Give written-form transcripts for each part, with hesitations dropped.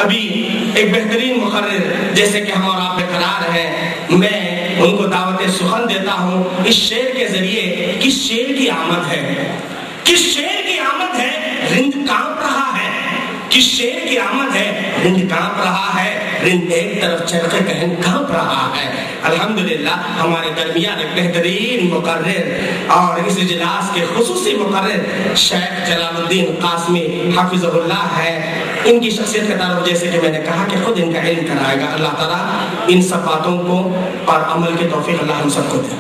ابھی ایک بہترین مقرر جیسے کہ ہم اور آپ برقرار ہیں، میں ان کو دعوت سخن دیتا ہوں اس شعر کے ذریعے۔ کس شعر کی آمد ہے، کس شعر کی آمد ہے، رند کانپ رہا ہے، کس شعر کی آمد ہے، رند کانپ رہا ہے، رند ایک طرف چل کے کہن کانپ رہا ہے۔ الحمدللہ ہمارے درمیان ایک بہترین مقرر اور اس اجلاس کے خصوصی مقرر شیخ جلال الدین قاسمی حافظہ اللہ ہے۔ ان کی شخصیت کا تعارف جیسے کہ میں نے کہا کہ خود ان کا علم کرائے گا۔ اللہ تعالیٰ ان سب باتوں کو پر عمل کی توفیق اللہ ہم سب کو دے۔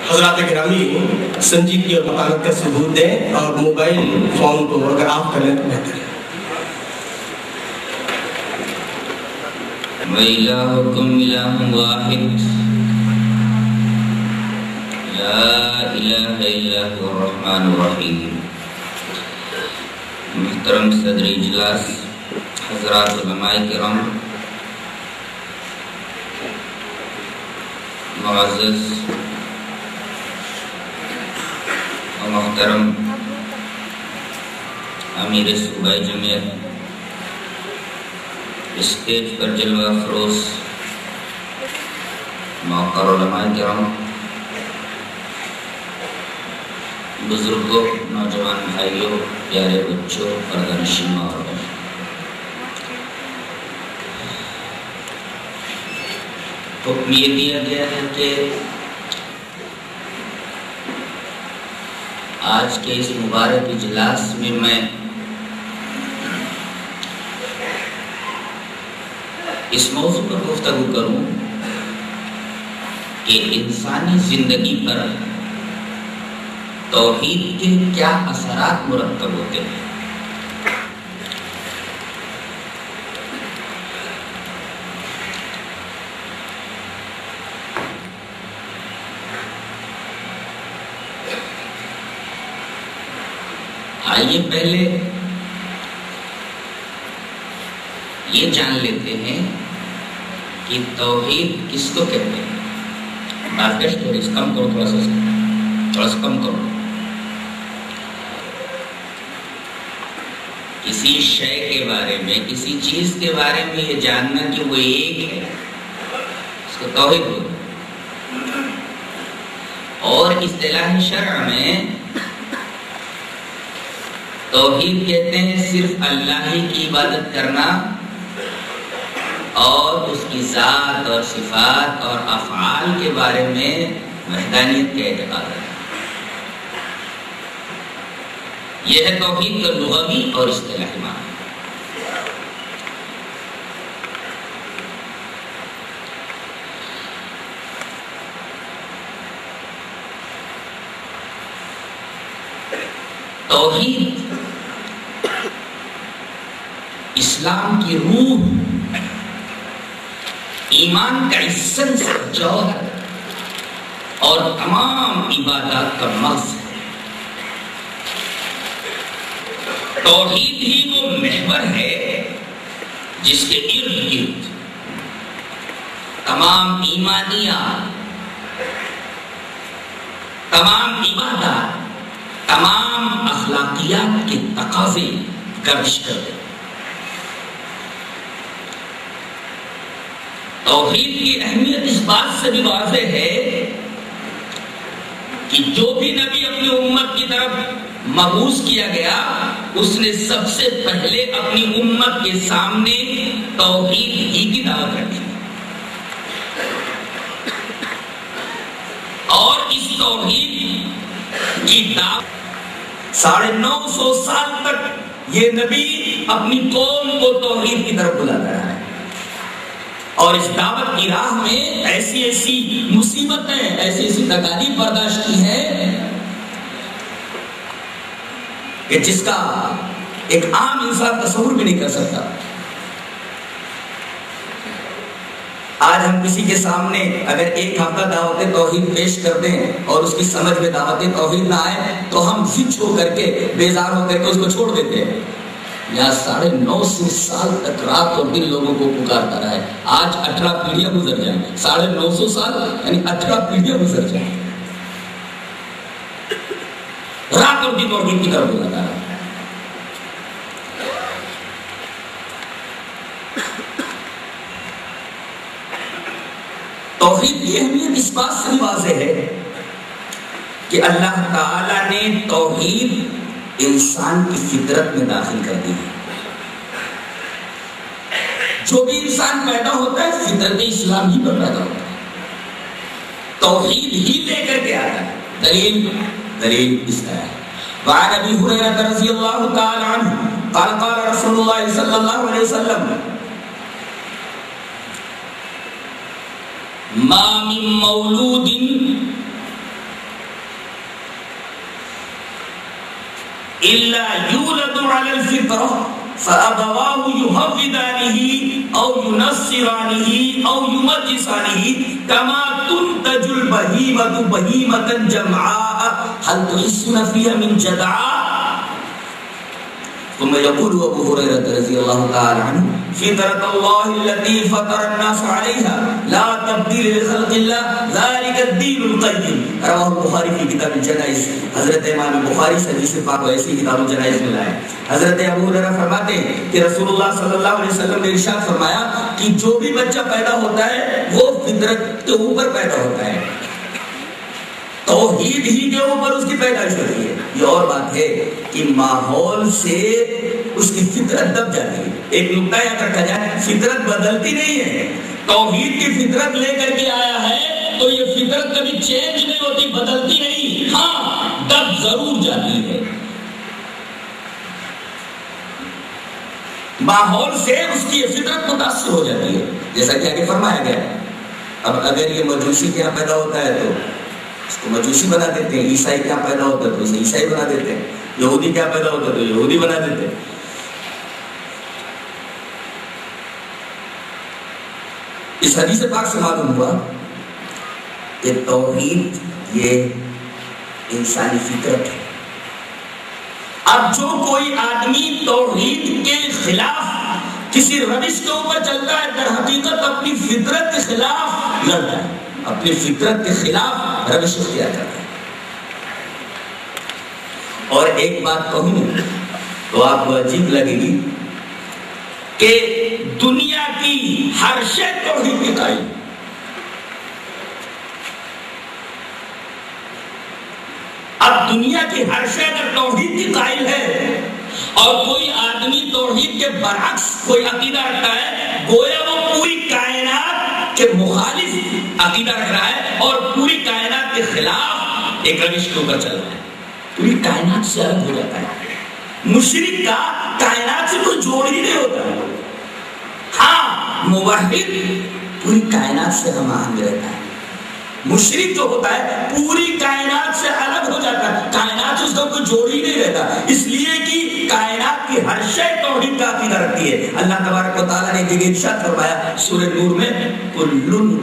حضرات گرامی، سنجیدگی اور متانت کا ثبوت دیں اور موبائل فون کو اگر آف کر لیں تو بہتر ہے۔ وَإِلَٰهُكُمْ إِلَٰهٌ وَاحِدٌ لَا إِلَٰهَ إِلَّا هُوَ الرَّحْمَٰنُ الرَّحِيمُ۔ محترم صدر اجلاس حضرات علماء کرام، معزز و محترم امیر صوبہ جمعیت، اسٹیج پر جلوہ افروز موقر علماء کرام، بزرگوں، نوجوان بھائیوں، پیارے بچوں، پردہ نشین ماں اور بہنوں، حکم یہ دیا گیا ہے کہ آج کے اس مبارک اجلاس میں میں اس موضوع پر گفتگو کروں کہ انسانی زندگی پر توحید کے کیا اثرات مرتب ہوتے ہیں۔ آئیے پہلے یہ جان لیتے ہیں کہ توحید کس کو کہتے ہیں۔ بات تھوڑی کم کرو، تھوڑا سا کم کرو۔ کسی شے کے بارے میں، کسی چیز کے بارے میں یہ جاننا کہ وہ ایک ہے، اس کو توحید بولتے ہیں۔ اور اصطلاح شرع میں توحید کہتے ہیں صرف اللہ ہی کی عبادت کرنا اور اس کی ذات اور صفات اور افعال کے بارے میں وحدانیت کا اعتقاد ہے۔ یہ ہے توحید کا لغوی اور اصطلاحی معنی۔ توحید اسلام کی روح، ایمان کا ایسنس، جوہر اور تمام عبادات کا مغز ہے۔ توحید ہی وہ محور ہے جس کے ارد گرد تمام ایمانیات، تمام عبادات، تمام اخلاقیات کے تقاضے گردش کرتے ہیں۔ توحید کی اہمیت اس بات سے بھی واضح ہے کہ جو بھی نبی اپنی امت کی طرف مبعوث کیا گیا، اس نے سب سے پہلے اپنی امت کے سامنے توحید ہی کی دعوت رکھی، اور اس توحید کی دعوت 950 سال تک یہ نبی اپنی قوم کو توحید کی طرف بلاتا رہا ہے۔ اور اس دعوت کی راہ میں ایسی ایسی مصیبتیں، ایسی ایسی تکالیف برداشت کی ہیں کہ جس کا ایک عام انسان تصور بھی نہیں کر سکتا۔ آج ہم کسی کے سامنے اگر ایک ہفتہ دعوت توحید پیش کر دیں اور اس کی سمجھ میں دعوت توحید نہ آئے تو ہم ضد ہو کر کے، بیزار ہو کر کے اس کو چھوڑ دیتے ہیں۔ یا 950 سال تک رات اور دن لوگوں کو پکارتا رہا ہے۔ آج 18 پیڑھیاں گزر جائیں، 950 سال یعنی 18 پیڑھیاں گزر جائیں، رات اور دن اور دن کی طرف بلاتا رہا ہے۔ کی اہمیت اس بات سے بھی واضح ہے کہ اللہ تعالیٰ نے توحید انسان کی فطرت میں داخل کر دی ہے. جو بھی انسان پیدا ہوتا ہے فطرت اسلام ہی پر پیدا ہوتا ہے, توحید ہی لے کر کے آتا ہے. دلیل اس طرح ہے. وعن ابی ہریرہ رضی اللہ تعالی عنہ قال قال رسول اللہ صلی اللہ علیہ وسلم ما من مولود الا يولد على الفطرة فأبواه يهودانه أو ينصرانه أو يمجسانه كما تنتج البهيمة بهيمة جمعاء هل تحسون فيها من جدعاء. ثم يقول ابو هريرة رضي الله تعالى عنه فطرة الله التي فطر الناس عليها لا تبديل لخلق الله ذلك الدين القيم. رواه البخاری کی کتاب الجنائز. حضرت امام بخاری سے حدیث پاک کو ایسی کتاب الجنائز میں لائے. حضرت ابو ہریرہ فرماتے ہیں کہ رسول اللہ صلی اللہ علیہ وسلم نے ارشاد فرمایا کہ جو بھی بچہ پیدا ہوتا ہے وہ فطرت کے اوپر پیدا ہوتا ہے, توحید ہی کے اوپر اس کی پیدائش ہوتی ہے. یہ اور بات ہے کہ ماحول سے اس کی فطرت دب جاتی ہے. ایک نقطہ یاد رکھا جائے, فطرت بدلتی نہیں ہے. توحید کی فطرت لے کر کے آیا ہے تو یہ فطرت کبھی چینج نہیں ہوتی, بدلتی نہیں. ہاں دب ضرور جاتی ہے, ماحول سے اس کی یہ فطرت متاثر ہو جاتی ہے, جیسا کہ آگے فرمایا گیا. اب اگر یہ مجوسی کے یہاں پیدا ہوتا ہے تو اس کو مجوسی بنا دیتے ہیں, عیسائی کیا پیدا ہوتا ہے تو اسے عیسائی بنا دیتے ہیں, یہودی کیا پیدا ہوتا ہے تو یہودی بنا دیتے ہیں. اس حدیث پاک سے معلوم ہوا کہ توحید یہ انسانی فطرت ہے. اب جو کوئی آدمی توحید کے خلاف کسی روش کے اوپر چلتا ہے در حقیقت اپنی فطرت کے خلاف لڑتا ہے, اپنی فطرت کے خلاف روش اختیار کرتا ہے. اور ایک بات کہوں تو آپ کو عجیب لگے گی کہ دنیا کی ہر شے توحید کی قائل. اب دنیا کی ہر شے اگر توحید کی قائل ہے اور کوئی آدمی توحید کے برعکس کوئی عقیدہ رکھتا ہے, گویا وہ پوری کائنات کے مخالف عقیدہ رکھ رہا ہے اور پوری کائنات کے خلاف ایک روش کے اوپر چل رہا ہے, پوری کائنات سے الگ ہو جاتا ہے. مشرک کا کائنات سے کوئی جوڑ ہی نہیں ہوتا. ہاں موحد پوری کائنات سے ہم آہنگ رہتا ہے. مشرک جو ہوتا ہے پوری کائنات سے الگ ہو جاتا ہے, کائنات سے اس کا کوئی جوڑ ہی نہیں رہتا, اس لیے کہ کائنات کی ہر شے توحید کا عقیدہ رکھتی ہے. اللہ تبارک و تعالیٰ نے جگہ ارشاد فرمایا سورہ نور میں کل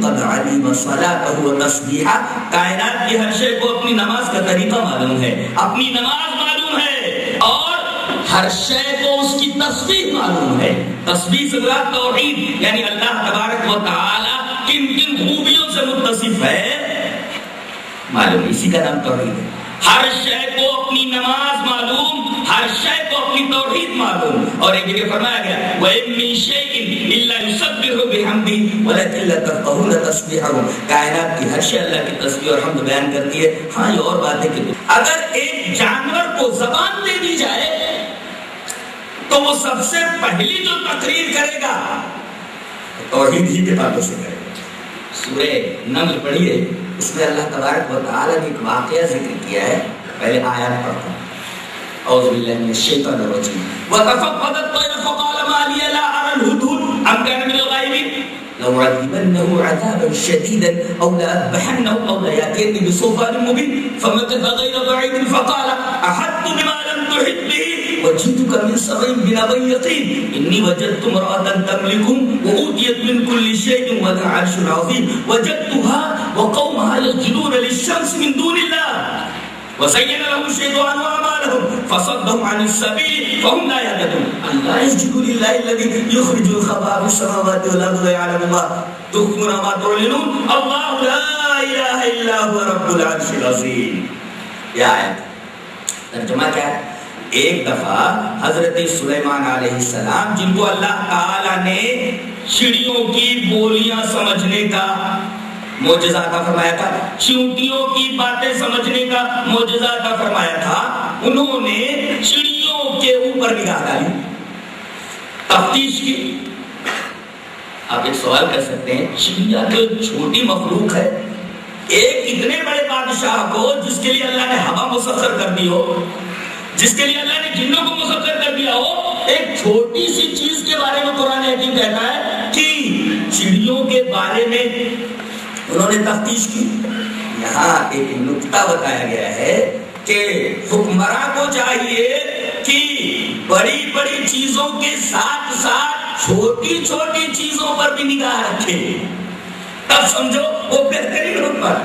قد علم صلاته وتسبیحہ, کائنات کی ہر شے کو اپنی نماز کا طریقہ معلوم ہے, اپنی نماز معلوم ہے, اور ہر شے کو اس کی تسبیح معلوم ہے. تسبیح سے مراد توحید یعنی اللہ تبارک و تعالیٰ کن کن خوبیوں سے متصف ہے معلوم, اسی کا نام توحید ہے. ہر شے کو اپنی نماز معلوم, ہر شے کو اپنی توحید معلوم. اور ایک جگہ فرمایا گیا وَإِن مِّن شَيْءٍ إِلَّا يُسَبِّحُ بِحَمْدِهِ وَلَكِن لَّا تَفْقَهُونَ تَسْبِيحَهُ. کائنات کی ہر شے اللہ کی تسبیح اور حمد بیان کرتی ہے. ہاں یہ اور بات ہے کہ اگر ایک جانور کو زبان دے دی جائے تو وہ سب سے پہلی جو تقریر کرے گا توحید ہی کے تعلق سے کرے گا. سورہ نمل پڑھیے, اس میں اللہ تبارک و تعالیٰ نے ایک واقعہ ذکر کیا ہے. پہلے آیات پڑھتا ہوں. اعوذ باللہ من الشیطان الرجیم وَتَفَقَّدَ الطَّيْرَ فَقَالَ مَا لِيَ لَا أَرَى الْهُدْهُدَ أَمْ كَانَ مِنَ الْغَائِبِينَ لَأُعَذِّبَنَّهُ عَذَابًا شَدِيدًا أَوْ لَأَذْبَحَنَّهُ أَوْ لَيَأْتِيَنِّي بِسُلْطَانٍ مُّبِينٍ فَمَكَثَ غَيْرَ بَعِيدٍ فَقَالَ أَحَطتُ بِمَا لَمْ تُحِطْ بِهِ وَجِئْتُكَ مِنْ سَبَإٍ بِنَبَإٍ يَقِينٍ إِنِّي وَجَدتُّ امْرَأَةً تَمْلِكُهُمْ وَأُوتِيَتْ مِنْ كُلِّ شَيْءٍ وَلَهَا عَرْشٌ عَظِيمٌ وَجَدتُّهَا وَقَوْمَهَا يَسْجُدُونَ لِلشَّمْسِ مِنْ دُونِ اللَّهِ وَزَيَّنَ لَهُمُ الشَّيْطَانُ أَعْمَالَهُمْ فَصَدَّهُمْ عَنِ السَّبِيلِ فَهُمْ لَا يَهْتَدُونَ أَلَّا يَسْجُدُوا لِلَّهِ الَّذِي يُخْرِجُ الْخَبَءَ فِي السَّمَاوَاتِ وَالْأَرْضِ وَيَعْلَمُ مَا تُخْفُونَ وَمَا تُعْلِنُونَ اللَّهُ لَا إِلَهَ إِلَّا هُوَ رَبُّ الْعَرْشِ الْعَظِيمِ. یہ آیت ترجمہ کیا ہے؟ ایک دفعہ حضرت سلیمان علیہ السلام, جن کو اللہ تعالیٰ نے چڑیوں کی بولیاں سمجھنے کا معجزہ عطا فرمایا تھا، چیونٹیوں کی باتیں سمجھنے کا معجزہ عطا فرمایا تھا، انہوں نے چڑیوں کے اوپر نگاہ ڈالی، تفتیش کی۔ آپ ایک سوال کر سکتے ہیں، چڑیا تو چھوٹی مخلوق ہے، ایک اتنے بڑے بادشاہ کو جس کے لیے اللہ نے ہوا مسخر کر دی ہو، جس کے لیے اللہ نے جنوں کو مسخر کر دیا ہو، ایک چھوٹی سی چیز کے بارے میں قرآن حکیم کہتا ہے کہ چڑیوں کے بارے میں انہوں نے تفتیش کی۔ یہاں ایک نکتہ بتایا گیا ہے کہ حکمراں کو چاہیے کہ بڑی بڑی چیزوں کے ساتھ ساتھ چھوٹی چھوٹی چیزوں پر بھی نگاہ رکھے، تب سمجھو وہ بہترین حکمت۔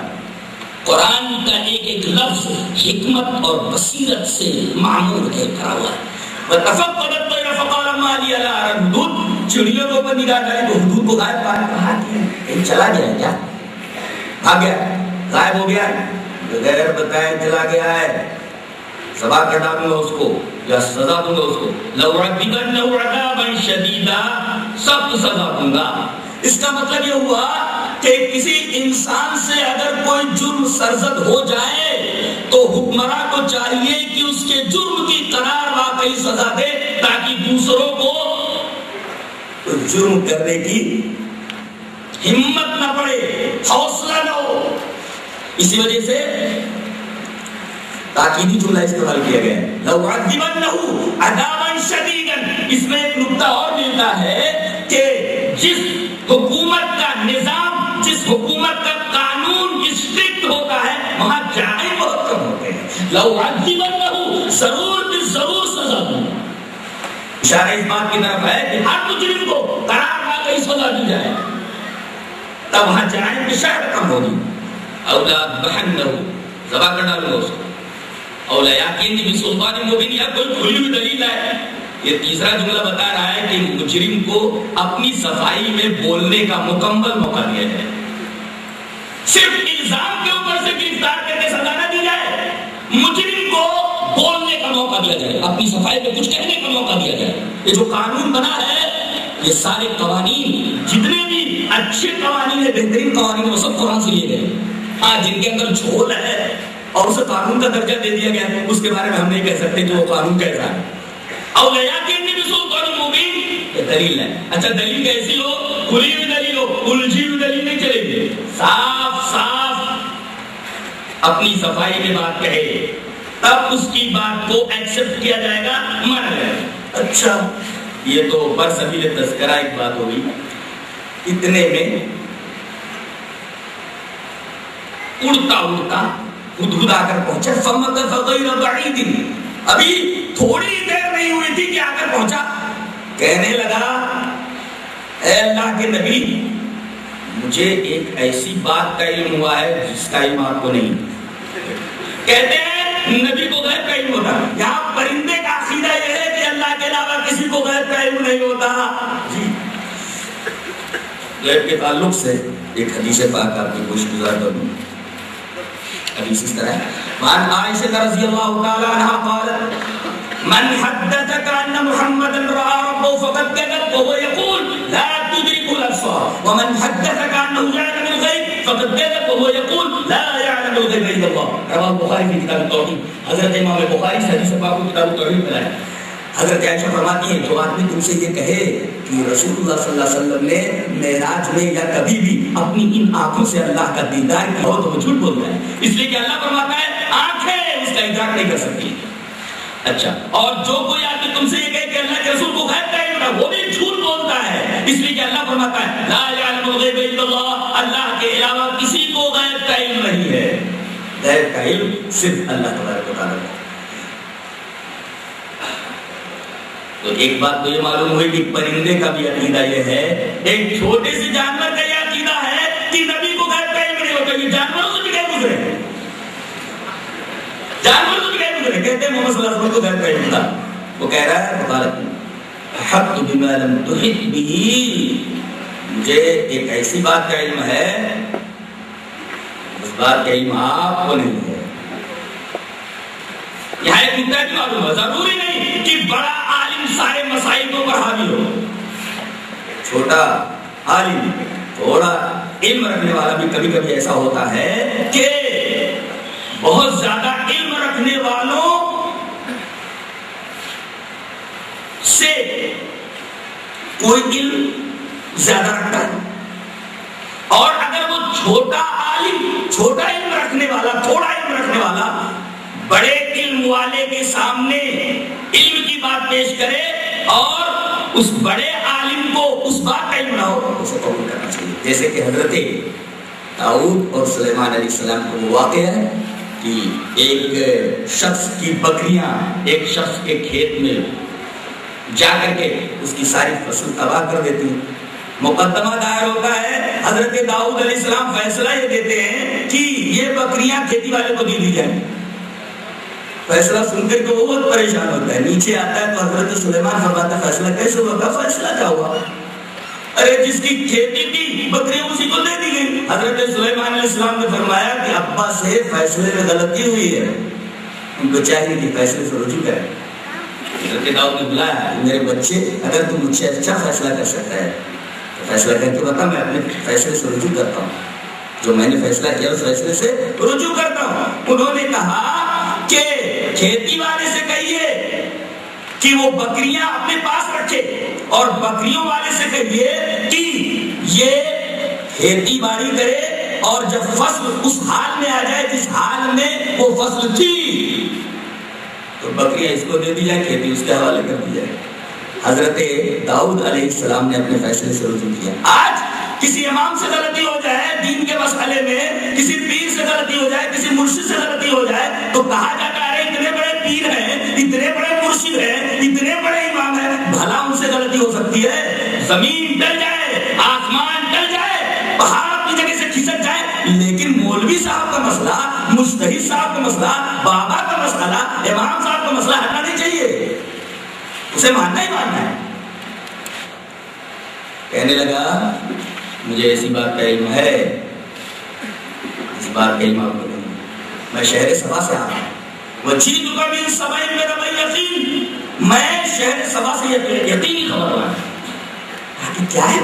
قرآن کا ایک ایک لفظ حکمت اور بصیرت سے معمور ہے، کرا ہوا ہے۔ وَتَفَقَّدَ الطَّيْرَ فَقَالَ مَا لِيَ لَا أَرَى الْحُدُودَ، چڑیوں کے اوپر نگاہ ڈالی تو حدود کو غائب پا کہا کہ چلا گیا ہے، کیا بھاگ گیا، غائب ہو گیا ہے، بغیر بتائے چلا گیا ہے، ذبح کر ڈالوں گا اس کو یا سزا دوں گا اس کو، لَأُعَذِّبَنَّهُ عَذَابًا شَدِيدًا، سخت سزا دوں گا۔ اس کا مطلب یہ ہوا کہ کسی انسان سے اگر کوئی جرم سرزد ہو جائے تو حکمراں کو چاہیے کہ اس کے جرم کی قرار واقعی سزا دے، تاکہ دوسروں کو جرم کرنے کی ہمت نہ پڑے، حوصلہ نہ ہو۔ اسی وجہ سے تاکیدی جملہ استعمال کیا گیا ہے، لَأُعَذِّبَنَّهُ عَذَابًا شَدِيدًا۔ اس میں ایک نکتہ اور ملتا ہے کہ جس حکومت کا نظام، جس حکومت کا قانون اسٹرکٹ ہوتا ہے، وہاں جرائم بہت کم ہوتے ہیں۔ لَأُعَذِّبَنَّهُ، ضرور سزا دوں۔ اشارہ اس بات کی طرف ہے کہ ہر مجرم کو قرار واقعی سزا دی جائے، تب وہاں جرائم کی شرح کم ہوگی۔ أَوْلَأَذْبَحَنَّهُ، ذبح کر ڈالوں گا اس کو، اور لیکن بسلطان مبین، یا کوئی کھلی ہوئی دلیل ہے۔ یہ تیسرا جملہ بتا رہا ہے کہ مجرم کو اپنی صفائی میں بولنے کا مکمل موقع دیا جائے، صرف الزام کے اوپر سے گرفتار کر کے سزا نہ دی جائے، مجرم کو بولنے کا موقع دیا جائے، اپنی صفائی میں کچھ کہنے کا موقع دیا جائے۔ یہ جو قانون بنا ہے، یہ سارے قوانین جتنے بھی اچھے قوانین ہیں، بہترین قوانین ہیں، وہ سب قرآن سے لیے گئے۔ ہاں جن کے اندر جھول ہے اور اسے قانون کا درجہ دے دیا گیا ہے، اس کے بارے میں ہم نہیں کہہ سکتے کہ وہ قانون کیسا ہے۔ اور یہ دلیل ہے۔ اچھا دلیل کیسی ہو؟ کھلی ہوئی دلیل ہو، الجھی ہوئی دلیل نہیں چلے گی، صاف اپنی صفائی میں بات کہے، تب اس کی بات کو ایکسپٹ کیا جائے گا، مانا جائے گا۔ اچھا یہ تو برسبیل تذکرہ ایک بات ہوگی۔ اتنے میں اڑتا ہدہد آ کر پہنچا، فَمَكَثَ غَيْرَ بَعِيدٍ، ابھی تھوڑی دیر نہیں ہوئی تھی کہ آ کر پہنچا، کہنے لگا اے اللہ کے نبی، مجھے ایک ایسی بات کا علم ہوا ہے جس کا علم آپ کو نہیں۔ کہتے ہیں نبی کو غیب کا علم ہوتا، یہاں پرندے کا عقیدہ یہ ہے کہ اللہ کے علاوہ کسی کو غیب کا علم نہیں ہوتا۔ جی غیب کے تعلق سے ایک حدیث پاک آپ کی گوش گزار کر دوں۔ حدیث اس طرح ہے، وعن عائشہ رضی اللہ تعالی عنہا قالت من حدثك ان محمدا راى ربه فقد كذب وهو يقول لا تدرك الابصار ومن حدثك انه يعلم الغيب فقد كذب وهو يقول لا يعلم الغيب الا الله۔ رواه البخاری في کتاب التوحید۔ حضرت امام بخاری سے حدیث پاک کو کتاب التوحید میں لائے۔ حضرت عائشہ فرماتی ہیں جو آدمی تم سے یہ کہے کہ رسول اللہ صلی اللہ علیہ وسلم نے معراج میں یا کبھی بھی اپنی ان آنکھوں سے اللہ کا دیدار کیا ہو تو وہ جھوٹ بول رہا ہے، اس لیے کہ اللہ فرماتا ہے آنکھیں اس کا ادراک نہیں کر سکتی۔ اچھا، اور جو کوئی آدمی تم سے یہ کہے کہ اللہ کے رسول کو غیب کا علم ہے، وہ بھی جھوٹ بولتا ہے، اس لیے کہ اللہ فرماتا ہے لا یعلم الغیب الا اللہ، اللہ کے علاوہ کسی کو غیب کا علم نہیں ہے، غیب کا علم صرف اللہ تبارک و تعالیٰ کو۔ تو ایک بات تو یہ معلوم ہوئی کہ پرندے کا بھی عقیدہ یہ ہے، ایک چھوٹے سے جانور کا یہ عقیدہ ہے کہ نبی کو غیب کا علم نہیں ہوتا، یہ جانوروں سے بھی کہہ گزرے، جانوروں سے بھی کہہ گزرے، کہتے ہیں محمد صلی اللہ علیہ وسلم کو غیب کا علم تھا۔ وہ کہہ رہا ہے وقالت احط بما لم تحط به، مجھے ایک ایسی بات کا علم ہے اس بات کا علم آپ کو نہیں ہے۔ یہاں ایک نکتہ بھی معلوم ہے، ضروری نہیں کہ بڑا عالم سارے مسائل کو پڑھا بھی ہو، چھوٹا عالم تھوڑا علم رکھنے والا بھی کبھی کبھی ایسا ہوتا ہے کہ بہت زیادہ علم رکھنے والوں سے کوئی علم زیادہ رکھتا ہے، اور اگر وہ چھوٹا عالم، چھوٹا علم رکھنے والا، تھوڑا علم رکھنے والا بڑے علم والے کے سامنے علم کی بات پیش کرے اور اس بڑے عالم کو اس بات کا علم نہ ہو، اسے قبول کرنا چاہیے۔ جیسے کہ حضرت داؤد اور سلیمان علیہ السلام کو وہ واقعہ ہے کہ ایک شخص کی بکریاں ایک شخص کے کھیت میں جا کر کے اس کی ساری فصل تباہ کر دیتی ہیں۔ مقدمہ دائر ہوتا ہے، حضرت داؤد علیہ السلام فیصلہ یہ دیتے ہیں کہ یہ بکریاں کھیتی والے کو دے دی جائیں۔ فیصلہ سن کر کے وہ بہت پریشان ہوتا ہے، نیچے آتا ہے تو حضرت سلیمان فرماتا ہے فیصلہ کیسے ہوگا؟ فیصلہ کیا ہوا؟ ارے جس کی کھیتی تھی بکریاں اسی کو دے دی گئی۔ حضرت سلیمان علیہ السلام نے فرمایا کہ ابا سے فیصلے میں غلطی ہوئی ہے، ان کو چاہیے کہ فیصلے سے رجوع کریں۔ حضرت داؤد نے بلایا، میرے بچے اگر تم مجھ سے اچھا فیصلہ کر سکتا ہے تو فیصلہ کر کے بتا، میں اپنے فیصلے سے رجوع کرتا ہوں، جو میں نے فیصلہ کیا اس فیصلے سے رجوع کرتا ہوں۔ انہوں نے کہا کہ کھیتی والے سے کہیے کہ وہ بکریاں اپنے پاس رکھے، اور بکریوں والے سے کہیے کہ یہ کھیتی باڑی کرے، اور جب فصل اس حال میں آ جائے جس حال میں وہ فصل تھی تو بکریاں اس کو دے دی جائے، کھیتی اس کے حوالے کر دی جائے۔ حضرت داؤد علیہ السلام نے اپنے فیصلے سے رجوع کیا۔ آج کسی امام سے غلطی ہو جائے دین کے مسئلے میں، کسی پیر سے غلطی ہو جائے، کسی مرشد سے غلطی ہو جائے تو کہا جاتا ہے اتنے بڑے پیر ہیں، اتنے بڑے مرشد ہیں، اتنے بڑے امام ہیں، بھلا ان سے غلطی ہو سکتی ہے؟ زمین ڈل جائے، آسمان ڈل جائے، پہاڑ اپنی جگہ سے کھسک جائے، لیکن مولوی صاحب کا مسئلہ، مجتہد صاحب کا مسئلہ، بابا کا مسئلہ، امام صاحب کا مسئلہ ہٹنا نہیں چاہیے، اسے ماننا ہی ماننا ہے۔ کہنے لگا مجھے ایسی بات کا علم ہے، اس بات کا علم آپ کو نہیں، میں شہر سبا سے آ رہا ہوں، وجیتک من سبع بنبأ یقین، میں شہر سبا سے یقینی خبر لایا۔ کہ کیا ہے؟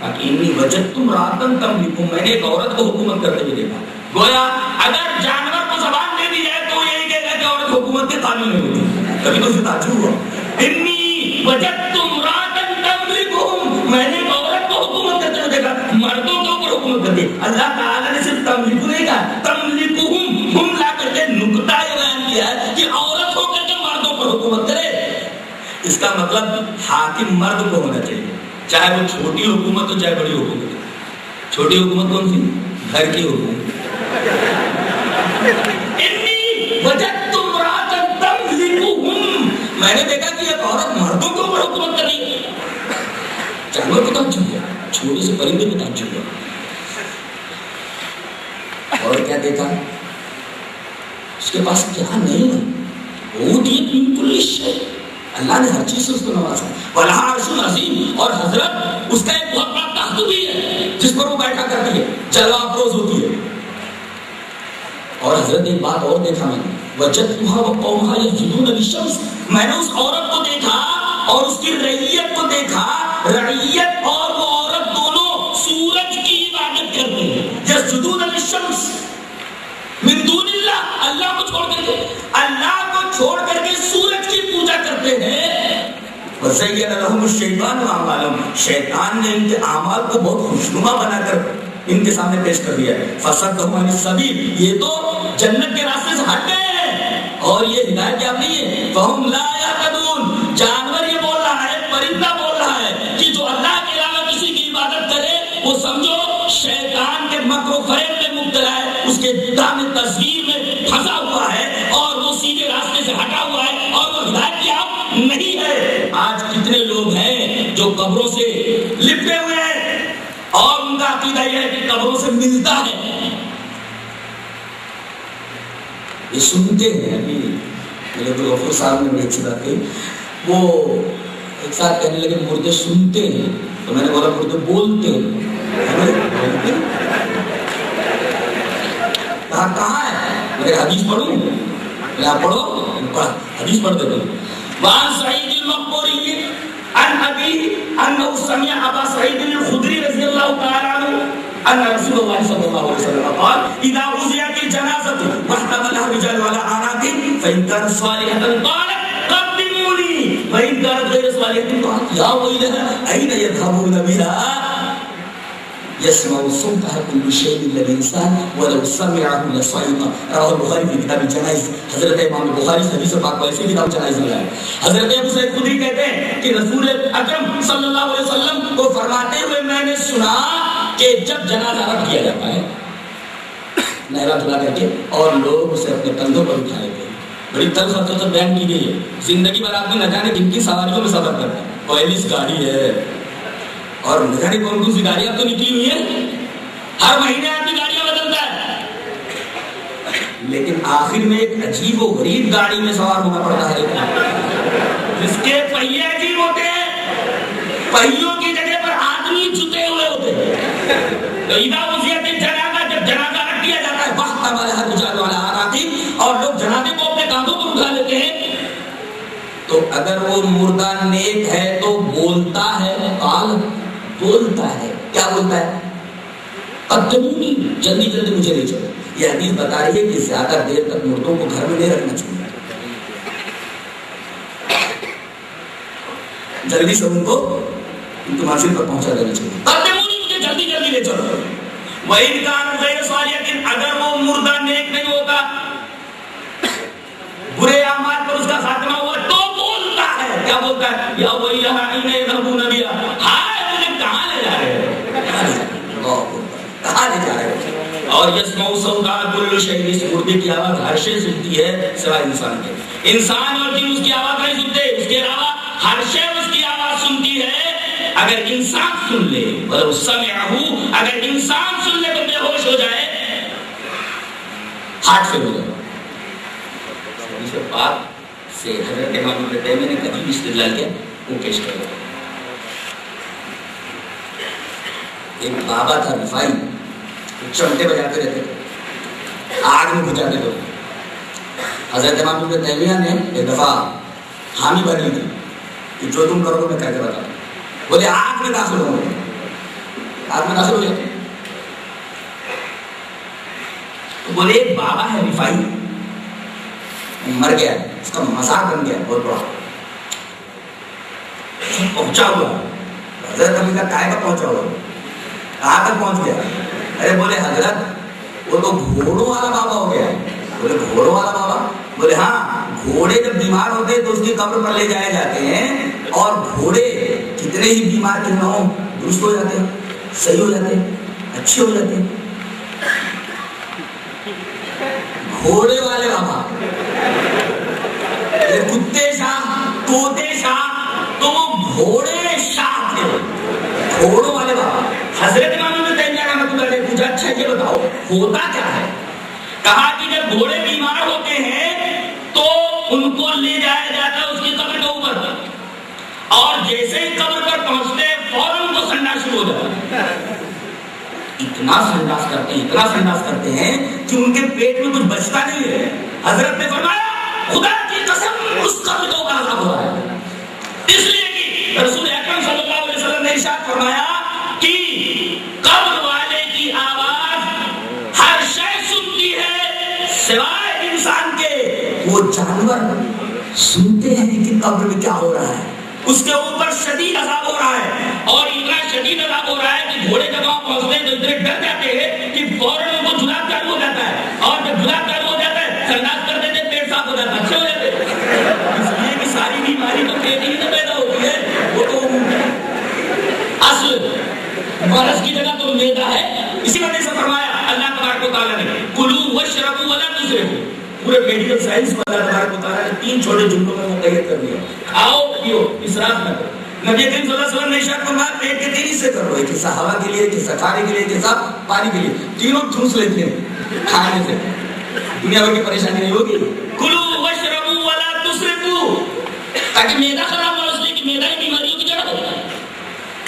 کہ انی وجدت امرأۃ تملکہم، میں نے ایک عورت کو حکومت کرتے ہوئے دیکھا۔ گویا اگر جانور کو زبان دے دی جائے تو یہی کہے گا کہ عورت حکومت کے قابل نہیں ہوتی۔ کبھی تو اسے تعجب ہوا، انی وجدت امرأۃ تملکہم، میں نے ایک عورت کو حکومت کرتے ہوئے دیکھا، مردوں کے اوپر حکومت کرتی۔ اللہ تعالیٰ نے صرف تملکو نہیں کہا، تملکہم، ہم لا کر کے نکتہ یہ بیان کیا ہے کہ عورت ہو کر کے مردوں پر حکومت کرے۔ اس کا مطلب حاکم مرد کو ہونا چاہیے، چاہے وہ چھوٹی حکومت ہو چاہے بڑی حکومت ہو۔ چھوٹی حکومت کون سی؟ گھر کی حکومت۔ انی وجدت امرأۃ تملکہم، میں نے دیکھا کہ ایک عورت مردوں کے اوپر حکومت کر رہی ہے۔ جانور کو تعجب ہوا، چھوٹے سے پرندے کو تعجب ہوا، اور کیا دیکھا؟ اس کے پاس کیا نہیں ہے، اوتیت من کل شیء، اللہ نے ہر چیز سے اس کو نوازا، وَلَهَا عَرْشٌ عَظِيمٌ، اور حضرت اس کا ایک بہت بڑا تخت بھی ہے جس پر وہ بیٹھا کرتی ہے، جلوہ افروز ہوتی ہے۔ اور حضرت ایک بات اور دیکھا میں نے، وَجَدتُهَا وَقَوْمَهَا يَسْجُدُونَ لِلشَّمْسِ، میں نے اس عورت کو دیکھا اور اس کی رعیت کو دیکھا، رعیت اور وہ عورت دونوں سورج کی عبادت کرتے ہیں، یسجدون للشمس من دون اللہ، اللہ کو چھوڑ کر کے، اللہ کو چھوڑ کر کے سورج کی پوجا کرتے ہیں۔ وَزَيَّنَ لَهُمُ الشَّيْطَانُ أَعْمَالَهُمْ، شیطان نے ان کے اعمال کو بہت خوشنما بنا کر ان کے سامنے پیش کر دیا ہے۔ فَصَدَّهُمْ عَنِ السَّبِيلِ، یہ تو جنت کے راستے سے ہٹ گئے ہیں اور یہ ہدایت یاب نہیں ہے۔ فَهُمْ لَا يَهْتَدُونَ، جانور یہ بول رہا ہے، پرندہ بول رہا ہے کہ جو اللہ کے علاوہ کسی کی عبادت کرے وہ سمجھو شیطان کے مکر و فریب میں مبتلا ہے، اس کے دام تصویر میں پھنسا ہوا ہے اور وہ سیدھے راستے سے ہٹا ہوا ہے اور وہ ہدایت یاب نہیں ہے۔ آج کتنے لوگ ہیں جو قبروں سے لپٹے ہوئے ہیں اور ان کا عقیدہ یہ ہے کہ قبروں سے ملتا ہے۔ یہ سنتے ہیں، ابھی میرے کو غفور صاحب نے بڑی اچھی بات کہی، وہ ایک ساتھ کہنے لگے مردے سنتے ہیں، تو میں نے بولا مردے بولتے ہیں۔ کہاں ہے؟ میں حدیث پڑھوں، میں آپ پڑھو، حدیث پڑھ دیتے ہیں۔ وعن سعید المقبوری عن ابی انه سمع ابا سعید الخدری رضی اللہ تعالی عنہ ان رسول اللہ صلی اللہ علیہ وسلم قال اذا وزعت الجنازه واحتملها الرجال على اعناقهم فان كانت صالحه قالت قدموني وان كانت غير صالحه قالت يا ويلها اين يذهبون بها يسمع صوتها كل شيء الا الانسان ولو سمعه لصعق. رواه البخاری في کتاب الجنائز. حضرت امام بخاری حدیث پاک کو ایسے کتاب جنائز میں لائے. حضرت ابو سعید خدری کہتے ہیں کہ رسول اکرم صلی اللہ علیہ وسلم کو فرماتے ہوئے میں نے سنا کہ جب جنازہ رکھ دیا جاتا ہے نہرا دھلا کر کے اور لوگ اسے اپنے کندھوں پر اٹھا لیتے ہیں. بڑی تلخ حقیقت بیان کی گئی ہے. زندگی بھر آدمی نہ جانے کن کی سواریوں میں سفر کرتا ہے. پہلی گاڑی ہے اور نہ جانے کون کون سی گاڑیاں تو نکلی ہوئی ہیں. ہر مہینے آدمی گاڑیاں بدلتا ہے, لیکن آخر میں ایک عجیب و غریب گاڑی میں سوار ہونا پڑتا ہے جس کے پہیے عجیب ہوتے ہیں, پہیوں کی جگہ پر آدمی جھکے ہوئے ہوتے ہیں. تو اذا وزعت الجنازہ, جب جنازہ رکھ دیا جاتا ہے واحتملها الرجال على اعناقهم اور لوگ جنازے کو اپنے کاندھوں پر اٹھا لیتے ہیں, تو اگر وہ مردہ نیک ہے تو بولتا ہے, قال بولتا ہے, کیا بولتا ہے؟ قدمونی, جلدی جلدی مجھے لے چلو. یہ حدیث بتا رہی ہے کہ زیادہ دیر تک مردوں کو گھر میں نہیں رکھنا چاہیے, جلدی سے ان کو ان کی منزل پر پہنچا دینا چاہیے. قدمونی, مجھے جلدی جلدی لے چلو. وَإِنْ كَانَ غَيْرَ صَالِحٍ, اگر وہ مردہ نیک نہیں ہوتا, برے اعمال پر اس کا خاتمہ ہوا, تو بولتا ہے, کیا بولتا ہے؟ یا ویلھا این یذهبون بها, ہائے مجھے کہاں لے جا رہے ہو, کہاں لے جا رہے ہو. اور یسمع صوتها كل شيء, اس مردے کی آواز ہر شے سنتی ہے سوائے انسان کے. انسان اور جن اس کی آواز نہیں سنتے, اس کے علاوہ ہر شے اس کی آواز سنتی ہے. اگر انسان سن لے, ولو سمعه, اگر انسان سن لے تو بے ہوش ہو جائے, ہارٹ فیل ہو جائے. اس بات سے حضرت امام ابن تیمیہ نے کبھی استدلال کیا, وہ پیش کر دیا. ایک بابا تھا رفائی, چمٹے بجاتے رہتے تھے, آگ میں بجھاتے تھے. حضرت امام ابن تیمیہ نے ایک دفعہ حامی بھری تھی کہ جو تم کرو میں کہہ کے بتاؤں. بولے آگ میں داخل ہو, آگ میں داخل ہو جاتے. تو بولے ایک بابا ہے رفائی, مر گیا, اس کا مزار بن گیا بہت بڑا, پہنچا ہوا. حضرت علی کا کائے کا پہنچا ہوا, کہاں تک پہنچ گیا؟ ارے بولے حضرت وہ تو گھوڑوں والا بابا ہو گیا. بولے گھوڑوں والا بابا؟ بولے ہاں, گھوڑے جب بیمار ہوتے ہیں تو اس کی قبر پر لے جائے جاتے ہیں, اور گھوڑے کتنے ہی بیمار کیوں نہ ہوں درست ہو جاتے ہیں, صحیح ہو جاتے ہیں, اچھے ہو جاتے ہیں. گھوڑے والے بابا, کتے شاہ, طوطے شاہ, تو وہ گھوڑے شاہ تھے, گھوڑوں والے بابا. حضرت امام ابن تیمیہ رحمۃ اللہ علیہ نے پوچھا اچھا یہ بتاؤ ہوتا کیا ہے؟ کہا کہ جب گھوڑے بیمار ہوتے ہیں تو ان کو لے جایا جاتا ہے اس کی قبر کے اوپر, اور جیسے ہی قبر پر پہنچتے فوراً ان کو سنڈاس شروع ہو جاتا ہے. اتنا سنڈاس کرتے ہیں, اتنا سنڈاس کرتے ہیں کہ ان کے پیٹ میں کچھ بچتا نہیں ہے. حضرت نے فرمایا خدا کی قسم اس قبر کو عذاب ہو رہا ہے, اس لیے کہ رسول اکرم صلی اللہ علیہ وسلم نے ارشاد فرمایا کہ قبر والے کی آواز ہر شے سنتی ہے سوائے انسان کے. وہ جانور سنتے ہیں کہ قبر میں کیا ہو رہا ہے, اس کے اوپر شدید عذاب ہو رہا ہے, اور اتنا شدید عذاب ہو رہا ہے کہ گھوڑے جب وہاں پہنچتے ہیں تو اتنے ڈر جاتے ہیں کہ فوراً ان کو جھلاپ چالو ہو جاتا ہے, اور جب جھلاپ چالو ہو جاتا ہے سنڈاس کر دیتے, پیٹ صاف ہو جاتا ہے, اچھے ہو جاتے ہیں. اس لیے کہ ساری بیماری تو پیٹ ہی سے پیدا ہوتی ہے, وہ تو اصل مرض کی جگہ تو میدا ہے. اسی وجہ سے فرمایا اللہ تبارک و تعالیٰ نے کلوا واشربوا ولا تسرفوا. پورے میڈیکل سائنس کو اللہ تبارک و تعالیٰ نے 3 چھوٹے جملوں میں مقید کر دیا, کھاؤ پیو اسراف نہ کرو. نبی کریم صلی اللہ علیہ وسلم نے ارشاد فرمایا پیٹ کے 3 حصے کرو, ایک حصہ ہوا کے لیے, ایک حصہ کھانے کے لیے, ایک حصہ پانی کے لیے. تینوں ٹھوس لیتے ہیں کھانے سے, دنیا بھر کی پریشانی نہیں ہوگی. کلوا واشربوا ولا تسرفوا, تاکہ میدا خراب ہو, اس لیے کہ میدا ہی بیماریوں کی جڑ ہوتا ہے.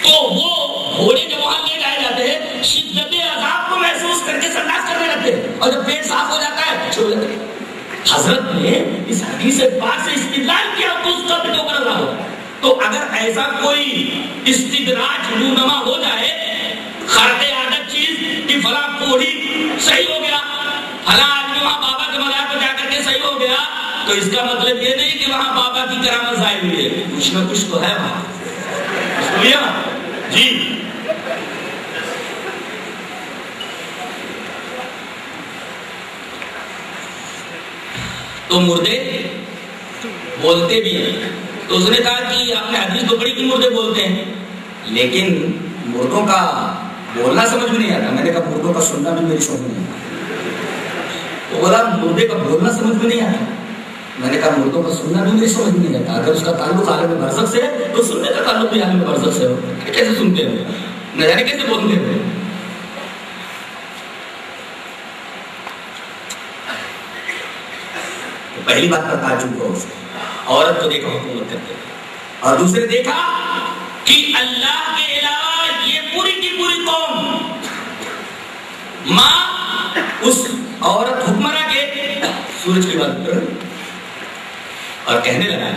تو وہ گھوڑے جب وہاں لے جائے جاتے ہیں شدت عذاب کو محسوس کر کے سنڈاس کرنے لگتے ہیں, اور جب پیٹ صاف ہو جاتا ہے چھوڑ دیتے ہیں. حضرت نے اس حدیث پاک سے استدلال کیا تو اس قبر کے اوپر عذاب ہوتا ہے. تو اگر ایسا کوئی استدراج رونما ہو جائے, خرق عادت چیز فلاں کوڑی صحیح ہو گیا، فلاں آدمی وہاں بابا کے مزار پر جا کر کے صحیح ہو گیا، تو اس کا مطلب یہ نہیں کہ وہاں بابا کی کرامت ظاہر ہوئی ہے، کچھ نہ کچھ تو ہے وہاں. سنیے جی. تو مردے بولتے بھی ہیں. تو اس نے کہا کہ آپ نے حدیث تو پڑھی کہ مردے بولتے ہیں، لیکن مردوں کا بولنا سمجھ میں نہیں آتا. میں نے کہا مردوں کا سننا بھی میری سمجھ میں نہیں آتا. تو بولا مردے کا بولنا سمجھ میں نہیں آتا. میں نے کہا مردوں کا سننا بھی میری سمجھ میں نہیں آتا. اگر اس کا تعلق عالم برزخ سے ہے تو سننے کا تعلق بھی عالم برزخ سے ہو. کیسے سنتے ہیں، نہ جانے کیسے بولتے ہیں. پہلی بات پر تعجب ہو، عورت کو دیکھا حکومت کرتے، اور دوسرے دیکھا کہ اللہ کے علاوہ یہ پوری کی پوری قوم ماں اس عورت حکمراں کے سورج کی بات کر اور کہنے لگا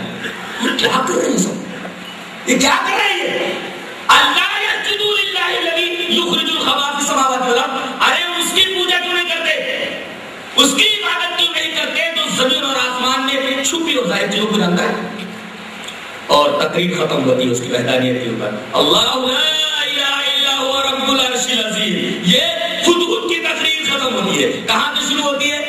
یہ کیا کر رہے ہیں سب، یہ کیا کر رہے ہیں. اللہ یسجدوا للہ الذی یخرج الخبا فی السماوات والارض. ارے اس کی پوجا کیوں نہیں کرتے، اس کی عبادت کیوں نہیں کرتے جو زمین اور آسمان میں چھپی اور ظاہر چیزوں کو جانتا ہے. اور تقریر ختم ہوتی ہے اس کی وحدانیت کے اوپر. اللہ لا الہ الا هو رب العرش العظیم. یہ خود کی تقریر ختم ہوتی ہے. کہاں سے شروع ہوتی ہے؟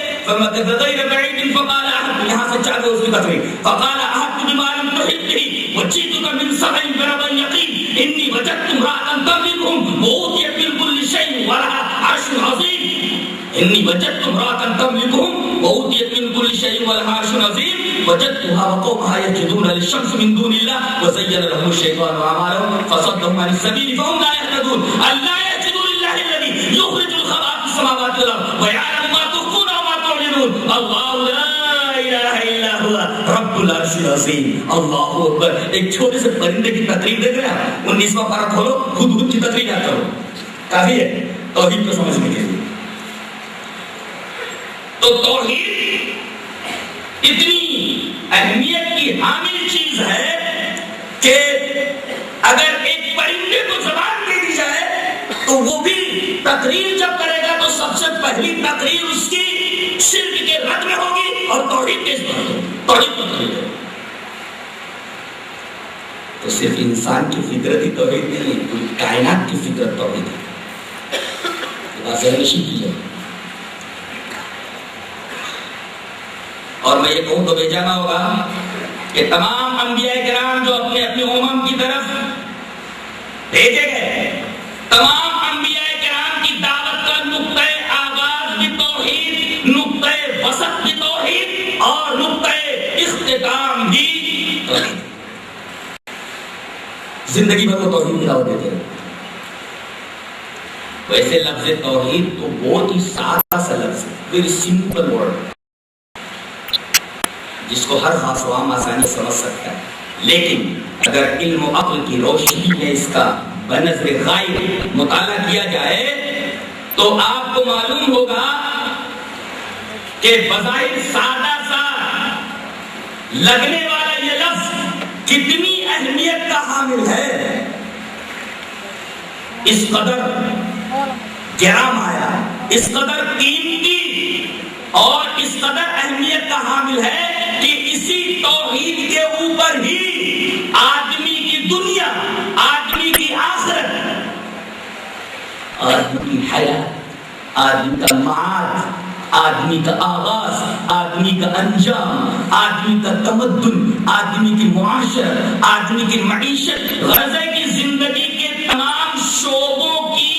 یہاں سے چاہتے اس کی تقریر. فقال احط بما لم تحط به وجئتك من سبع بنبأ يقين اني وجدت امرأة تملكهم وأوتيت من كل شيء ولها عرش عظيم. إني وجدت امرأة تملكهم وأوتيت من كل شيء ولها عرش عظيم وجدتها وقومها يسجدون للشمس من دون الله وزين لهم الشيطان أعمالهم فصدهم عن السبيل فهم لا يهتدون. ألا يسجدوا لله الذي يخرج الخبا في السماوات والأرض ويعلم ما تخفون وما تعلنون. الله لا إله إلا هو رب العرش العظيم. اللہ اکبر. ایک چھوٹے سے پرندے کی تقریر دیکھ رہے ہیں. 19واں پارہ کھولو، خود کی تقریر یاد کرو. کافی ہے توحید کو سمجھنے کے لیے. تو توحید اتنی اہمیت کی حامل چیز ہے کہ اگر ایک پرندے کو زبان دے دی جائے تو وہ بھی تقریر جب کرے گا تو سب سے پہلی تقریر اس کی شرک کے رد میں ہوگی اور توحید کے توحید تقریر ہے. تو صرف انسان کی فطرت ہی توحید نہیں ہے، پوری کائنات کی فطرت توحید ہے. بات ذہن نشین کی جائے. اور میں یہ کہوں تو بے جانا ہوگا کہ تمام انبیاء کرام جو اپنے اپنے امم کی طرف بھیجے گئے، تمام انبیاء کرام کی دعوت کا نقطۂ آغاز بھی توحید، نقطۂ وسط بھی توحید اور نقطۂ اختتام بھی توحید. زندگی بھر وہ توحید کی دعوت دیتے ہیں. ویسے لفظ توحید تو بہت ہی سادہ سا لفظ ہے، ویری سمپل ورڈ جس کو ہر خاص و عام آسانی سمجھ سکتا ہے. لیکن اگر علم و عقل کی روشنی میں اس کا بنظر غائب مطالعہ کیا جائے تو آپ کو معلوم ہوگا کہ بظاہر سادہ سا لگنے والا یہ لفظ کتنی اہمیت کا حامل ہے. اس قدر گرام آیا، اس قدر قیمتی اور اس قدر اہمیت کا حامل ہے کہ اسی توحید کے اوپر ہی آدمی کی دنیا، آدمی کی آخرت، آدمی کی حیات، آدمی کا معاد، آدمی کا آغاز، آدمی کا انجام، آدمی کا تمدن، آدمی کی معاشرت، آدمی کی معیشت، غرض ہے کہ زندگی کے تمام شعبوں کی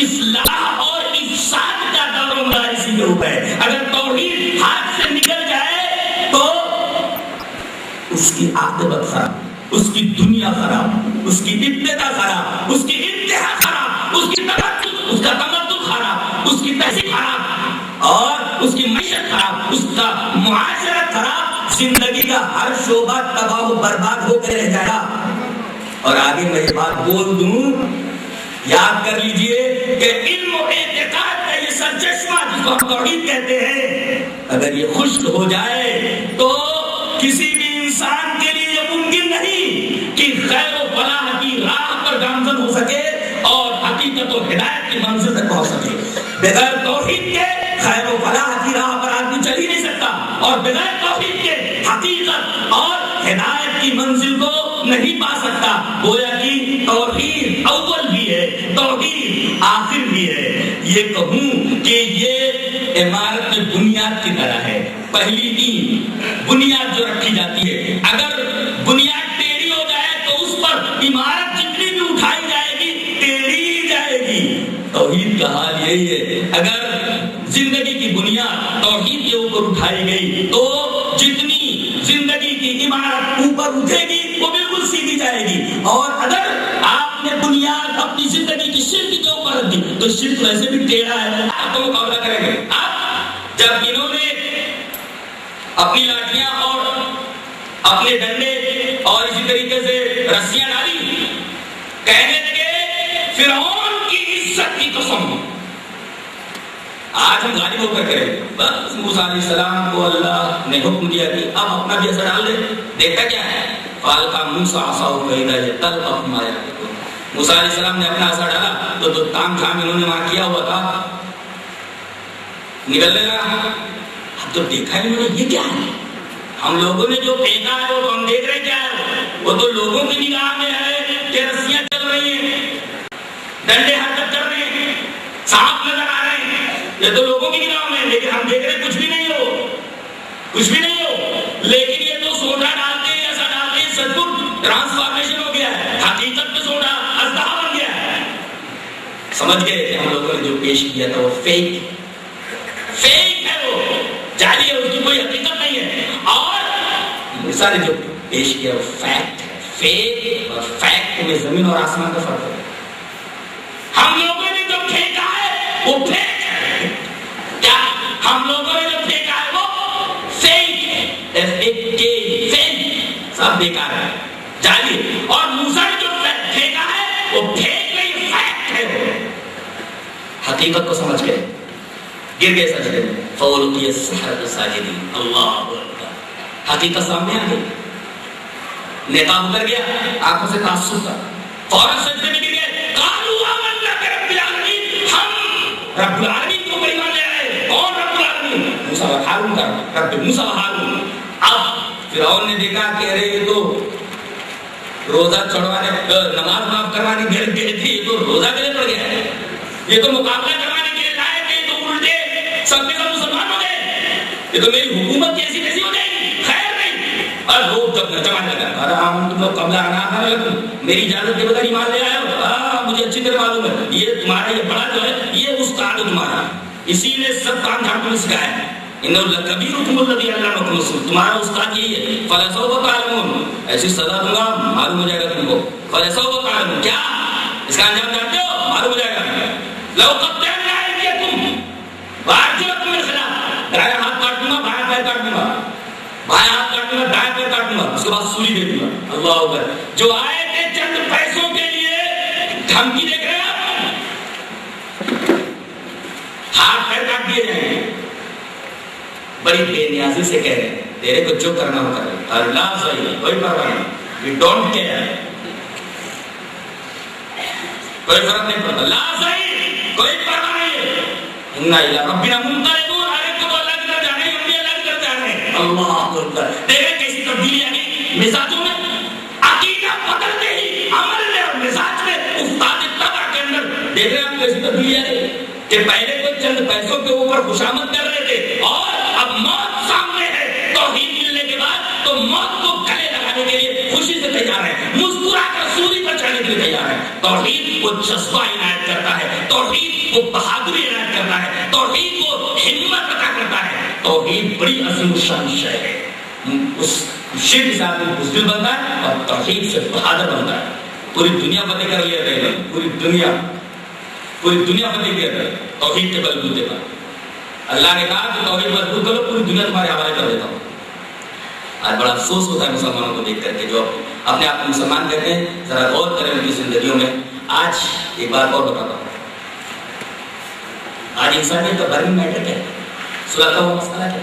اصلاح اور افساد کا دور و مدار اسی کے اوپر ہے. اگر توحید ہاتھ سے نکل جائے تو اس کی عاقبت خراب، اس کی دنیا خراب، اس کی ابتدا خراب، اس کی انتہا خراب، اس کا تمدن خراب، اس کی تہذیب خراب اور اس کی معیشت خراب، اس کا معاشرت خراب. زندگی کا ہر شعبہ تباہ و برباد ہو کے رہ جائے گا. اور آگے میں یہ بات بول دوں، یاد کر لیجئے کہ علم و اعتقاد کا یہ سرچشمہ جس کو ہم توحید کہتے ہیں اگر یہ خشک ہو جائے تو کسی بھی انسان کے لیے یہ ممکن نہیں کہ خیر و فلاح کی راہ پر گامزن ہو سکے اور حقیقت و ہدایت کی کی منزل تک پہنچ سکے. بغیر توحید کے خیر و فلاح کی راہ پر آدمی چل ہی نہیں سکتا, اور بغیر توحید کے حقیقت اور ہدایت کی منزل کو نہیں پا سکتا. گویا کہ توحید اول بھی ہے, توحید آخر بھی ہے. یہ کہوں کہ یہ عمارت کی بنیاد کی طرح ہے. پہلی اینٹ بنیاد جو رکھی جاتی ہے, اگر بنیاد ٹیڑھی ہو جائے تو اس پر عمارت جتنی بھی اٹھائی جائے گی ٹیڑھی ہی جائے گی. توحید کا حال یہی ہے, اگر زندگی کی بنیاد توحید کے اوپر اٹھائی گئی تو جتنی زندگی کی عمارت اوپر اٹھے گی وہ بالکل سیدھی جائے گی. اور اگر آپ نے بنیاد اپنی زندگی کی شرک کے اوپر رکھ دی تو شرک ویسے بھی ٹیڑھا ہے. آپ تو مقابلہ کریں گے. آپ جب انہوں نے اپنی لاٹیاں اور اپنے ڈنڈے اور اسی طریقے سے رسیاں ڈالی, کہنے لگے فرعون کی عزت کی قسم آج ہم غالب ہو کر کریں. بس موسیٰ علیہ السلام کو اللہ نے حکم دیا کہ اب اپنا بھی اثر ڈال دے. دیکھا کیا ہے, فالقا موسیٰ عصاہ فإذا هي تلقف ما يأفكون. موسیٰ علیہ السلام نے اپنا اثر ڈالا تو جو تام جھام انہوں نے وہاں کیا ہوا تھا نکلنے لگا. اب تو دیکھا انہوں نے یہ کیا ہے, ہم لوگوں نے جو پھینکا ہے وہ تو ہم دیکھ رہے کیا ہے, وہ تو لوگوں کی نگاہ میں ہے کہ رسیاں چل رہی ہیں, ڈنڈے حرکت کر رہے ہیں, سانپ نظر آ رہے ہیں, یہ تو لوگوں کی نگاہ میں, لیکن ہم دیکھ رہے کچھ بھی نہیں ہو, کچھ بھی نہیں ہو. لیکن یہ تو سوڈا ڈالتے ہیں, ایسا ڈالتے ہیں, سب کچھ ٹرانسفارمیشن ہو گیا ہے, حقیقت میں سوڈا اژدہا بن گیا ہے. سمجھ گئے کہ ہم لوگوں نے جو پیش کیا تھا وہ فیک ہے, وہ جعلی ہے, اس کی کوئی حقیقت نہیں ہے. اور موسیٰ نے جو پیش کیا وہ فیکٹ ہے. فیک اور فیکٹ میں زمین اور آسمان کا فرق ہے. ہم لوگوں نے جو پھینکا ہے وہ فیک ہے. کیا ہم لوگوں نے جو پھینکا ہے وہ فیک ہے, فیک سب بیکار ہے, جعلی. اور موسیٰ نے جو پھینکا ہے وہ فیک نہیں, فیکٹ ہے. حقیقت کو سمجھ گئے, گر گئے سجدے میں. فَأُلْقِيَ السَّحَرَةُ سَاجِدِينَ. اللہ اکبر. حقیقت سامنے آ گئی, نقاب اتر گیا, آنکھوں سے تعصب تھا, فوراً سجدے میں گر گئے. قَالُوا آمَنَّا بِرَبِّ الْعَالَمِينَ. ہم رب العالمین کو ایمان لے آئے. کون رب العالمین؟ موسیٰ و ہارون کا رب, موسیٰ و ہارون. اب فرعون نے دیکھا کہ ارے یہ تو روزہ چڑھوانے, نماز معاف کروانے گئے تھے, یہ تو روزہ کے لیے پڑ گیا ہے, یہ تو مقابلہ کروانے کے لیے لائے تھے, یہ تو الٹے سب کے سب مسلمان ہو گئے, یہ تو میری حکومت کیسی کیسی ہو جائے گی, خیر نہیں. اور لوگ جب نچوانے لگا, ارے ہم تم لوگ قبلہ آنا آتا لگا, میری اجازت کے بغیر ایمان لے آئے ہو, مجھے اچھی طرح معلوم ہے یہ تمہارا یہ بڑا جو ہے یہ استاد ہے تمہارا, اسی نے سب کام جھاڑ کو سکھایا ہے. کبیرکم الذی علمکم السحر, تمہارا استاد یہی ہے. فلسوف تعلمون, ایسی سزا دوں گا معلوم ہو جائے گا تم کو. فلسوف تعلمون, کیا اس کا انجام جانتے ہو, معلوم ہو جائے گا. لو قطعنا ایدیکم وارجلکم من خلاف, دائیں ہاتھ کاٹ دوں گا, بائیں پیر کاٹ دوں گا, بائیں ہاتھ کاٹ دوں گا, دائیں پیر کاٹ دوں گا, اس کے بعد سولی دے دوں گا. اللہ اکبر. جو آئے تھے چند پیسوں کے لیے, دھمکی دیکھ رہے ہیں آپ, ہاتھ پیر کاٹ دیے جائیں گے. بڑی بے نیازی سے کہہ رہے ہیں, تیرے کو جو کرنا ہو کر, اللہ صحیح, کوئی پرواہ نہیں, وی ڈونٹ کیئر, کوئی فرق نہیں پڑتا, لا صحیح, کوئی پرواہ نہیں. انا الی ربنا منقلبون, ارے تو اللہ کی طرف جانا ہے, ہم بھی اللہ کی طرف جانا ہے. اللہ اکبر. دیکھیں کیسی تبدیلی آ گئی مزاجوں میں, عقیدہ بدلتے ہی عمل میں اور مزاج میں, استاد تبع کے اندر دیکھ رہے ہیں آپ کیسی تبدیلی آ گئی کہ پہلے کوئی چند پیسوں کے اوپر خوشامد کر رہے تھے, اور اب موت سامنے ہے, توحید ملنے کے بعد تو موت کو گلے لگانے کے لیے خوشی سے تیار ہے, مسکرا کر سولی پر چڑھنے کے لیے تیار ہے. توحید کو جذبہ عنایت کرتا ہے, توحید کو بہادری عنایت کرتا ہے, توحید کو ہمت عطا کرتا ہے. توحید بڑی عظیم الشان شے ہے, اس شرک سے آدمی بزدل بنتا ہے اور توحید سے بہادر بنتا ہے. پوری دنیا فتح کر لیا گئے, پوری دنیا فتح کیا گیا توحید کے بلبوتے پر. اللہ نے کہا کہ توحید مضبوط کرو, پوری دنیا تمہارے حوالے کر دیتا ہوں. آج بڑا افسوس ہوتا ہے مسلمانوں کو دیکھ کر کے, جو اپنے آپ کو مسلمان کہتے ہیں. ذرا غور کریں ان کی زندگیوں میں. آج ایک بات اور بتاتا ہوں, آج انسانیت کا بڑا میٹر کیا ہے, سلطہ ہوا مسئلہ کیا ہے.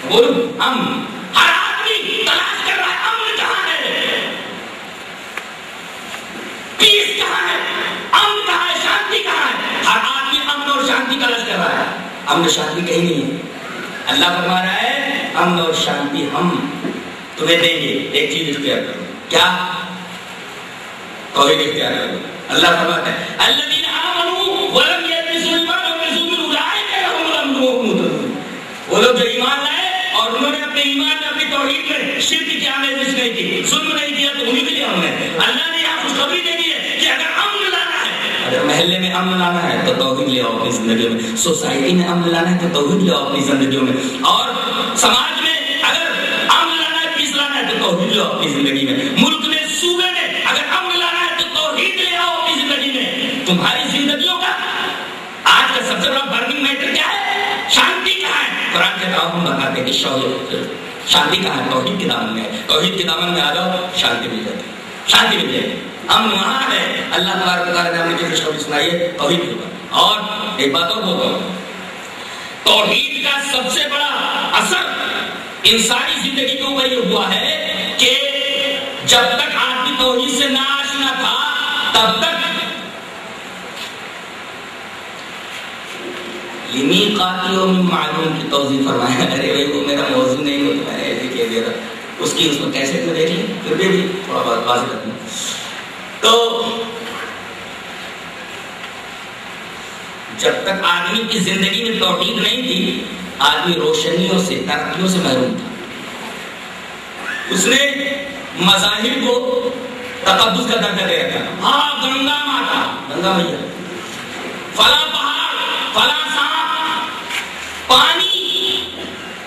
بولو, ہم ہر آدمی تلاش کر رہا ہے امن کہاں ہے, پیس کہاں ہے, امن کہاں ہے, شانتی کہاں ہے. ہر شانتی تلاش کر رہا ہے، امن و شانتی کہیں نہیں ہے۔ اللہ فرما رہا ہے امن اور شانتی ہم تمہیں دیں گے، ایک چیز اختیار کرو، کیا؟ توحید اختیار کرو۔ اللہ فرماتا ہے الذین آمنوا ولم یلبسوا ایمانهم بظلم اولئک لهم الامن وهم مہتدون، وہ لوگ جو ایمان لائے اور انہوں نے اپنے ایمان میں اپنی توحید میں شرک کی آمیزش نہیں کی، ظلم نہیں کیا، تو انہیں کے لیے امن ہے۔ اللہ نے یہاں خوشخبری دے دی ہے کہ اگر امن لانا ہے، اگر محلے میں امن لانا ہے تو توحید لے آؤ اپنی زندگیوں میں، سوسائٹی میں امن لانا ہے تو توحید لے آؤ اپنی زندگیوں میں، اور سماج میں اگر امن لانا ہے، پیس لانا ہے تو توحید لے آؤ اپنی زندگی میں، ملک میں، صوبے میں اگر امن لانا ہے تو توحید لے آؤ اپنی زندگی میں۔ تمہاری زندگیوں کا آج کا سب سے بڑا برننگ میٹر کیا ہے؟ شانتی کہاں ہے؟ قرآن کے دامن میں بتاتے کہ شانتی کہاں ہے؟ توحید کے دامن میں ہے۔ توحید کے دامن میں آ جاؤ، شانتی مل جاتی ہے، شانتی مل جائے گی، امن وہاں ہے۔ اللہ تبارک و تعالیٰ نے ہم نے جو خوشخبری سنائی ہے توحید کے اوپر۔ اور ایک بات اور بولتا ہوں، توحید کا سب سے بڑا اثر انسانی زندگی کے اوپر یہ ہوا ہے کہ جب تک آدمی توحید سے ناآشنا تھا تب تک لمیقات یوم معلوم کی توضیح فرمایا۔ ارے بھائی وہ میرا موضوع نہیں ہو تو میں نے ایسے کہہ دیا تھا، اس کی اس میں کیسے میں دیکھ لی، پھر بھی تھوڑا بہت واضح کرتا ہوں۔ تو جب تک آدمی کی زندگی میں توحید نہیں تھی، آدمی روشنیوں سے، ترقیوں سے محروم تھا۔ اس نے مذاہب کو تقدس کا درجہ دے رکھا، ہاں گنگا ماتا، گنگا میا، فلاں پہاڑ، فلاں سانپ، پانی،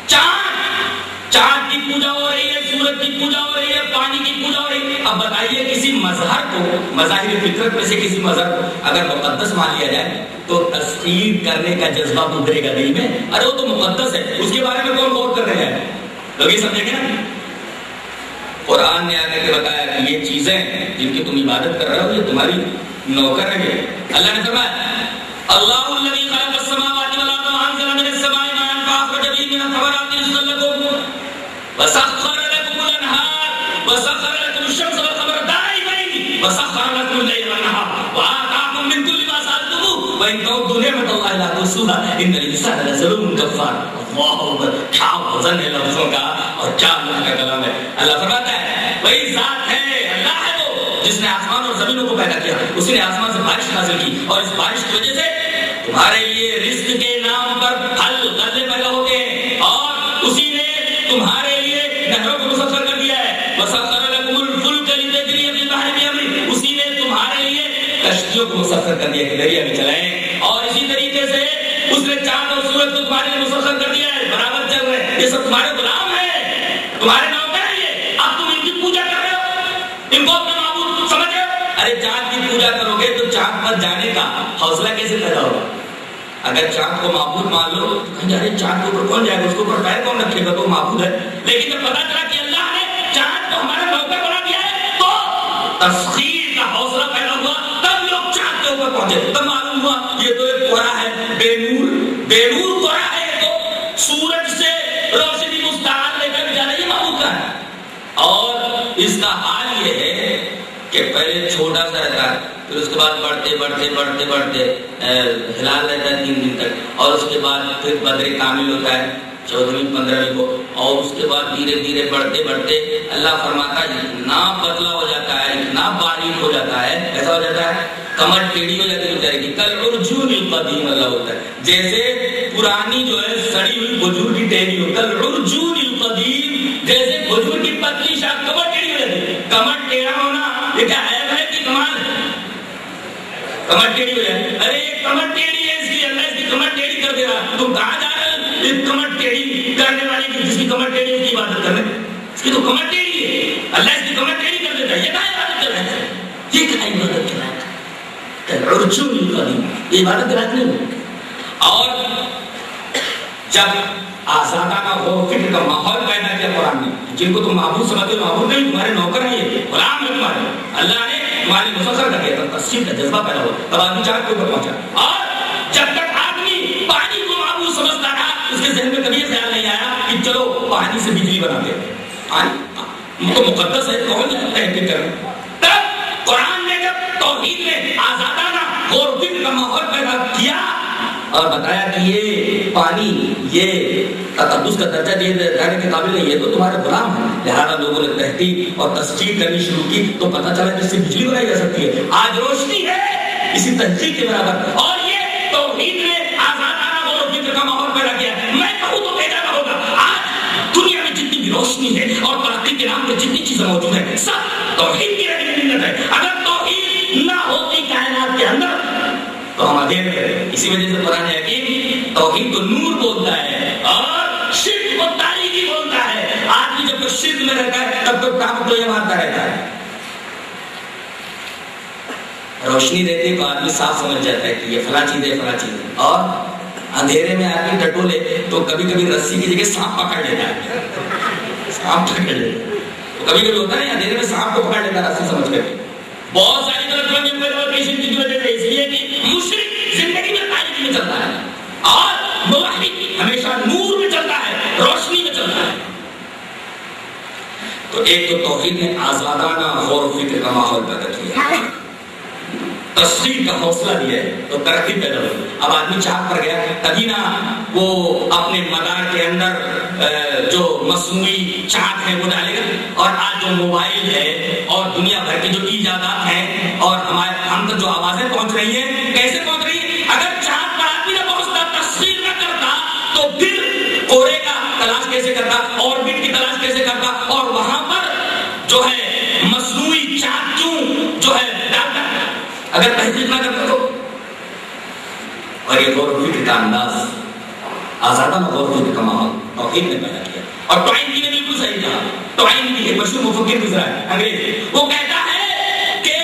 چاند کی پوجا ہو رہی ہے، سورج کی پوجا ہو رہی ہے، پانی کی پوجا ہو رہی ہے۔ اب بتائیے کسی مذہب کو، مظاہر فطرت میں سے کسی مذہب کو اگر مقدس مان لیا جائے تو تسخیر کرنے کا جذبہ ابھرے گا دل میں، ارے وہ تو مقدس ہے، اس کے بارے میں کون غور کر رہے ہیں؟ لوگ یہ سمجھیں گے نا؟ قرآن نے آ کے بتایا کہ یہ چیزیں جن کی تم عبادت کر رہے ہو یہ تمہاری نوکر ہے۔ اللہ نے فرمایا اللہ الذی خلق السماوات والارض وانزل من السماء ماء فاخرج به من الثمرات رزقا لكم وسخر لكم الانهار وسخر لكم الشمس والقمر دائبين وسخر لكم الليل والنهار وآتاكم من كل ما سألتموه وإن تعدوا نعمة الله لا تحصوها إن الإنسان لظلوم كفار۔ اللہ اکبر، کیا وزن ہے لفظوں کا اور کیا اللہ کا کلام ہے۔ اللہ فرماتا ہے وہی ذات ہے، اللہ ہے وہ جس نے آسمان اور زمینوں کو پیدا کیا، اسی نے آسمان سے بارش نازل کی اور اس بارش کی وجہ سے تمہارے لیے رزق کے نام پر پھل غلے پیدا ہوتے ہیں، اور اسی نے تمہارے لیے نہروں کو مسخر کر دیا ہے۔ وسخر لکم الفلک لتجری فی البحر بامرہ، اسی نے تمہارے لیے کشتیوں کو مسخر کر دیا کہ دریا میں چلائیں، اور اسی طریقے سے اس نے چاند اور سورج کو تمہارے لیے مسخر کر دیا ہے، برابر چل رہے ہیں، یہ سب تمہارے غلام ہیں، تمہارے نوکر ہیں یہ۔ اب تم ان کی پوجا کر رہے ہو، ان کو اپنا معبود سمجھ رہے ہو۔ ارے چاند کی پوجا کرو گے تو چاند پر جانے کا حوصلہ کیسے پیدا ہوگا؟ اگر چاند کو معبود مان لو تو کہیں ارے چاند کے اوپر کون جائے گا، اس کے اوپر پیر کون رکھے گا، تو معبود ہے۔ لیکن جب پتا چلا کہ اللہ نے چاند کو ہمارا نوکر بنا دیا ہے تو تسخیر کا حوصلہ پیدا ہوا، تب لوگ چاند کے اوپر پہنچے، تب معلوم ہوا یہ تو ایک کوڑا ہے، بے نور کوڑا ہے، یہ تو سورج سے روشنی مستعار لے کر جا رہی ہے، معبود کا ہے۔ اور اس کا حال یہ ہے کہ پہلے چھوٹا سا رہتا ہے، پھر اس کے بعد بڑھتے ہلال رہتا ہے 3 دن تک، اور اس کے بعد پھر بدر کامل ہوتا ہے 14ویں 15ویں کو، اور اس کے بعد دھیرے بڑھتے اللہ فرماتا ہے اتنا پتلا ہو جاتا ہے، اتنا باریک ہو جاتا ہے، ایسا ہو جاتا ہے کمر ٹیڑھی ہو جاتی ہے بیچارے کی، کل عرجون القدیم اللہ ہوتا ہے، جیسے پرانی جو ہے سڑی ہوئی کھجور کی ٹہنی ہو، کل عرجون القدیم، جیسے کھجور کی پتلی شاخ کمر ٹیڑھی ہو جاتی ہے۔ کمر ٹیڑھا ہونا یہ کیا عیب ہے کہ کمال ہے؟ کمر ٹیڑھی ہو جائے، ارے یہ کمر ٹیڑھی ہے اس کی، اللہ اس کی کمر ٹیڑھی کر دے رہا، تم کہاں جا رہے ہو؟ یہ کمر ٹیڑھی کرنے والی کی، جس کی کمر ٹیڑھی اس کی عبادت کر رہے ہیں، اس کی تو کمر ٹیڑھی ہے، اللہ اس کی کمر ٹیڑھی کر دیتا ہے، یہ کہاں عبادت کر رہا ہے؟ یہ کہاں عبادت کر رہا ہے؟ عرجون القدیم، یہ عبادت رات نہیں ہو۔ اور جب آزادہ کا غور فکر کا ماحول پیدا کیا قرآن نے، جن کو تم معبود سمجھتے ہو، معبود نہیں، تمہارے نوکر ہیں، یہ غلام ہے تمہارے، اللہ نے تمہاری مسخر کر دیا، تب تسخیر کا جذبہ پیدا ہوا، تب آدمی چاند کے اوپر پہنچا۔ اور جب تک آدمی پانی کو معبود سمجھتا رہا، اس کے ذہن میں کبھی خیال نہیں آیا کہ چلو پانی سے بجلی بناتے ہیں، پانی تو مقدس ہے، کون تحقیق کرے؟ تب قرآن نے جب توحید میں آزادانہ غور فکر کا ماحول پیدا کیا اور بتایا کہ یہ پانی یہ تقدس کا درجہ دیے جانے کے قابل نہیں ہے، تو تمہارے غلام ہیں. لہٰذا لوگوں نے تحقیق اور تسجیل کرنی شروع کی تو پتہ چلا کہ اس سے بجلی بنائی جا سکتی ہے. آج روشنی ہے اسی تحقیق کے برابر، اور یہ توحید نے آزادانہ غور و فکر کا ماحول پیدا کیا. میں کہوں تو پیدا نہ ہوگا. آج دنیا میں جتنی بھی روشنی ہے اور ترقی کے نام پہ جتنی چیزیں موجود ہیں سب توحید کی رہنمائی ہے. اگر توحید نہ ہوتی کائنات کے اندر تو ہم اندھیرے میں. اسی وجہ سے قرآن حکیم توحید کو نور بولتا ہے اور شرک کو تاریکی بولتا ہے. آدمی جب تک شرک میں رہتا ہے تب تک کام تو یہ مارتا رہتا ہے. روشنی رہتی ہے تو آدمی صاف سمجھ جاتا ہے کہ یہ فلاں چیز ہے فلاں چیز ہے، اور اندھیرے میں آدمی ٹٹولے تو کبھی کبھی رسی کی جگہ سانپ پکڑ لیتا ہے. سانپ پکڑ لیتا ہے تو کبھی کبھی ہوتا ہے اندھیرے میں سانپ کو پکڑ لیتا ہے رسی سمجھ کر کے. بہت ساری کی وجہ سے اس لیے کہ مشرک زندگی میں تاریکی میں چلتا ہے اور موحد ہمیشہ نور میں چلتا ہے، روشنی میں چلتا ہے. تو ایک تو توحید نے آزادانہ غور و فکر کا ماحول پیدا کیا، تصدیق کا حوصلہ دیا ہے تو ترقی پیدا ہوئی. اب آدمی چاک پر گیا تبھی نہ وہ اپنے مدار کے اندر جو مصنوعی چاک ہے وہ ڈالے گا. اور آج جو موبائل ہے اور دنیا بھر کی جو ایجادات ہیں اور ہم تک جو آوازیں پہنچ رہی ہیں کیسے پہنچ رہی ہیں؟ اگر چاند پر آدمی نہ پہنچتا، تصویر نہ کرتا تو پھر کورے کا تلاش کیسے کرتا، اوربٹ کی تلاش کیسے کرتا، اور وہاں پر جو ہے مصنوعی چاند کیوں جو ہے ڈالتا اگر تحقیق نہ کرتا تو. اور یہ غور و فکر کا انداز آزادانہ غور و فکر کا ماحول توحید نے پیدا کیا. اور ٹوائن کی نے بالکل صحیح کہا. ٹوائن کی ایک مشہور مفکر گزرا ہے انگریز، وہ کہتا ہے کہ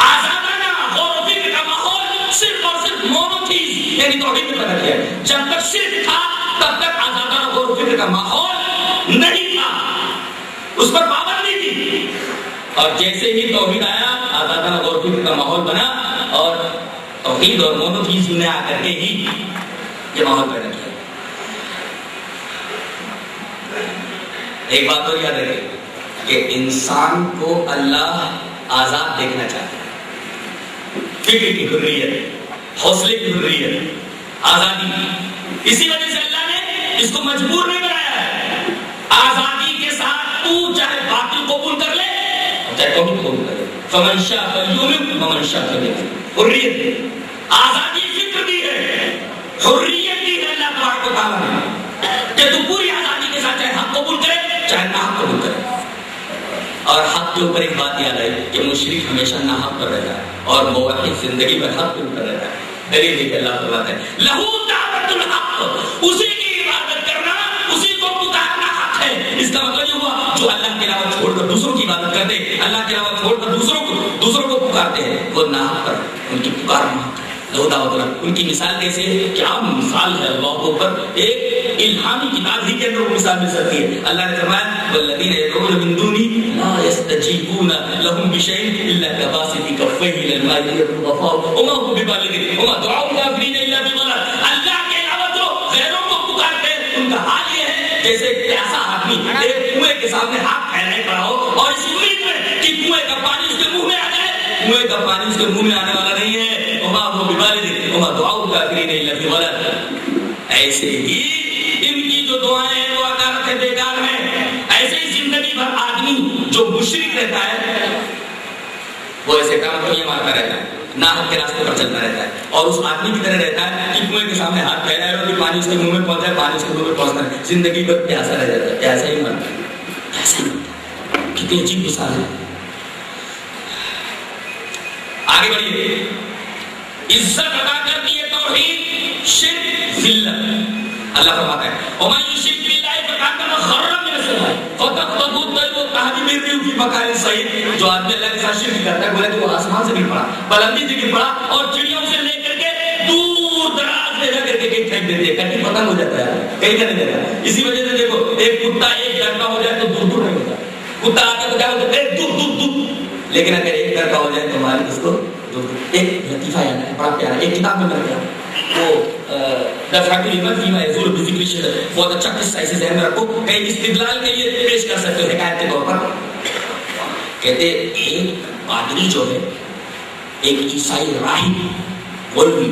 آزادانہ غور و فکر کا ماحول صرف اور صرف مونوتھیزم یعنی توحید نے پیدا کیا. جب تک شرک تھا تب تک آزادانہ غور و فکر کا ماحول نہیں تھا، اس پر پابندی تھی. اور جیسے ہی توحید آیا آزادانہ غور و فکر کا ماحول بنا، اور توحید اور مونوتھیزم نے آ کر کے ہی یہ ماحول پیدا کیا. ایک بات اور یاد رکھے کہ انسان کو اللہ آزاد دیکھنا چاہتا ہے. فکر کی حریت، حوصلے کی حریت، آزادی. اسی وجہ سے اللہ نے اس کو مجبور نہیں بنایا ہے. آزادی کے ساتھ تو چاہے باطل قبول کر لے چاہے توحید قبول کر لے. فمن شاء فلیؤمن ومن شاء فلیکفر. حریت، آزادی فکر دی ہے، حریت دی ہے اللہ تبارک و تعالیٰ نے کہ تو پوری آزادی کے ساتھ چاہے حق قبول کرے چاہے ناحق قبول کرے. اور حق کے اوپر ایک بات یاد آئی کہ مشرک ہمیشہ ناحق پر رہتا ہے اور موحد زندگی میں حق کے اوپر رہتا ہے. دلیل دیکھ اللہ تعالیٰ ہے لہو دعوت الحق، اسی کی عبادت کرنا، اسی کو پکارنا حق ہے. اس کا مطلب یہ ہوا جو اللہ کے علاوہ چھوڑ کر دوسروں کی عبادت کرتے، اللہ کے علاوہ چھوڑ کر دوسروں کو پکارتے ہیں، وہ ناحق پر ان کی پکار ناحق ہے. لہو دعوت الحق. ان کی مثال کیسے ہے؟ کیا مثال ہے اللہ کے اوپر. ایک الہامی کتاب ہی کے اندر وہ مثال مل سکتی ہے. اللہ نے فرمایا والذین يدعون من دونی لا يستجیبون لهم بشیء الا کباسط کفیہ الی الماء ليبلغ وما هو ببالغه وما دعاء الکافرین الا بضلال. اللہ کے علاوہ جو غیروں کو پکارتے ہیں ان کا حال یہ ہے جیسے ایک پیاسا آدمی ایک کنویں کے سامنے ہاتھ پھیلائے کھڑا ہو اور اس امید میں کہ کنویں کا پانی اس کے منہ میں آ جائے. کنویں کا پانی اس کے منہ میں آنے والا نہیں ہے. وما هو ببالغه وما دعاء الکافرین الا بضلال. ایسے ہی ان کی جو دعائیں ہیں وہ عقارت ہے، بیکار ہیں. ایسے ہی زندگی بھر آدمی جو مشرک رہتا ہے وہ ایسے کام کو یہ مارتا رہتا ہے، ناحق کے راستے پر چلتا رہتا ہے، اور اس آدمی کی طرح رہتا ہے کہ کنویں کے سامنے ہاتھ پھیلایا اور پانی اس کے منہ میں پہنچا ہے، پانی اس کے منہ میں پہنچتا ہے، زندگی بھر پیاسا رہ جاتا ہے. ایسا ہی مرتا ہے، ایسا ہی مرتا ہے. کتنی عجیب مثال ہے. آگے بڑھیے. عزت ادا کرتی ہے توحید، شرک ذلت. اللہ فرماتا ہے ومن یشرک باللہ فکانما خر من السماء فتخطفه الطیر تهوی به فی مکان صحیح. جو آدمی اللہ کے ساتھ شرک کرتا ہے گویا کہ وہ آسمان سے گر پڑا، بلندی سے گر پڑا اور چڑیوں سے لے کر کے دور دراز لے جا کر کے کہیں پھینک دیتے ہیں، کہیں پتنگ ہو جاتا ہے، کہیں کا نہیں جاتا. اسی وجہ سے دیکھو ایک کتا ایک ڈر کا ہو جائے تو دور دور نہیں ہوتا. کتا آتا تو کیا ہوتا ہے دور دور دور، لیکن اگر ایک ڈر کا ہو جائے تو مالک اس کو دور. ایک لطیفہ یاد ہے بڑا پیارا، ایک کتاب میں مل گیا وہ بہت اچھا قصہ اسے ذہن میں رکھو، کہیں استدلال کے لیے پیش کر سکتے ہو حکایت کے طور پر. کہتے ایک پادری جو ہے، ایک عیسائی راہب مولوی،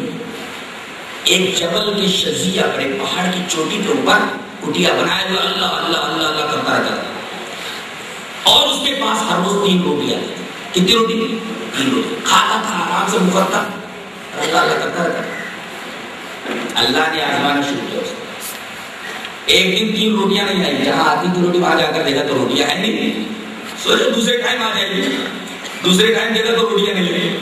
ایک جبل کے شزیہ پر، ایک پہاڑ کی چوٹی کے اوپر کٹیا بنائے ہوئے اللہ اللہ اللہ اللہ کرتا رہتا، اور اس کے پاس ہر روز 3 روٹیاں. کتنی روٹی؟ 3 روٹی. کھاتا تھا آرام سے مفرتا، اللہ اللہ کرتا رہتا. اللہ نے آزمانا شروع کیا. ایک دن 3 روٹیاں نہیں آئی، جہاں آتی تھی روٹی وہاں جا کر دیکھا تو روٹیاں ہے نہیں. سوچو دوسرے ٹائم آ جائے گی، دوسرے ٹائم دیکھا تو روٹیاں نہیں آئی.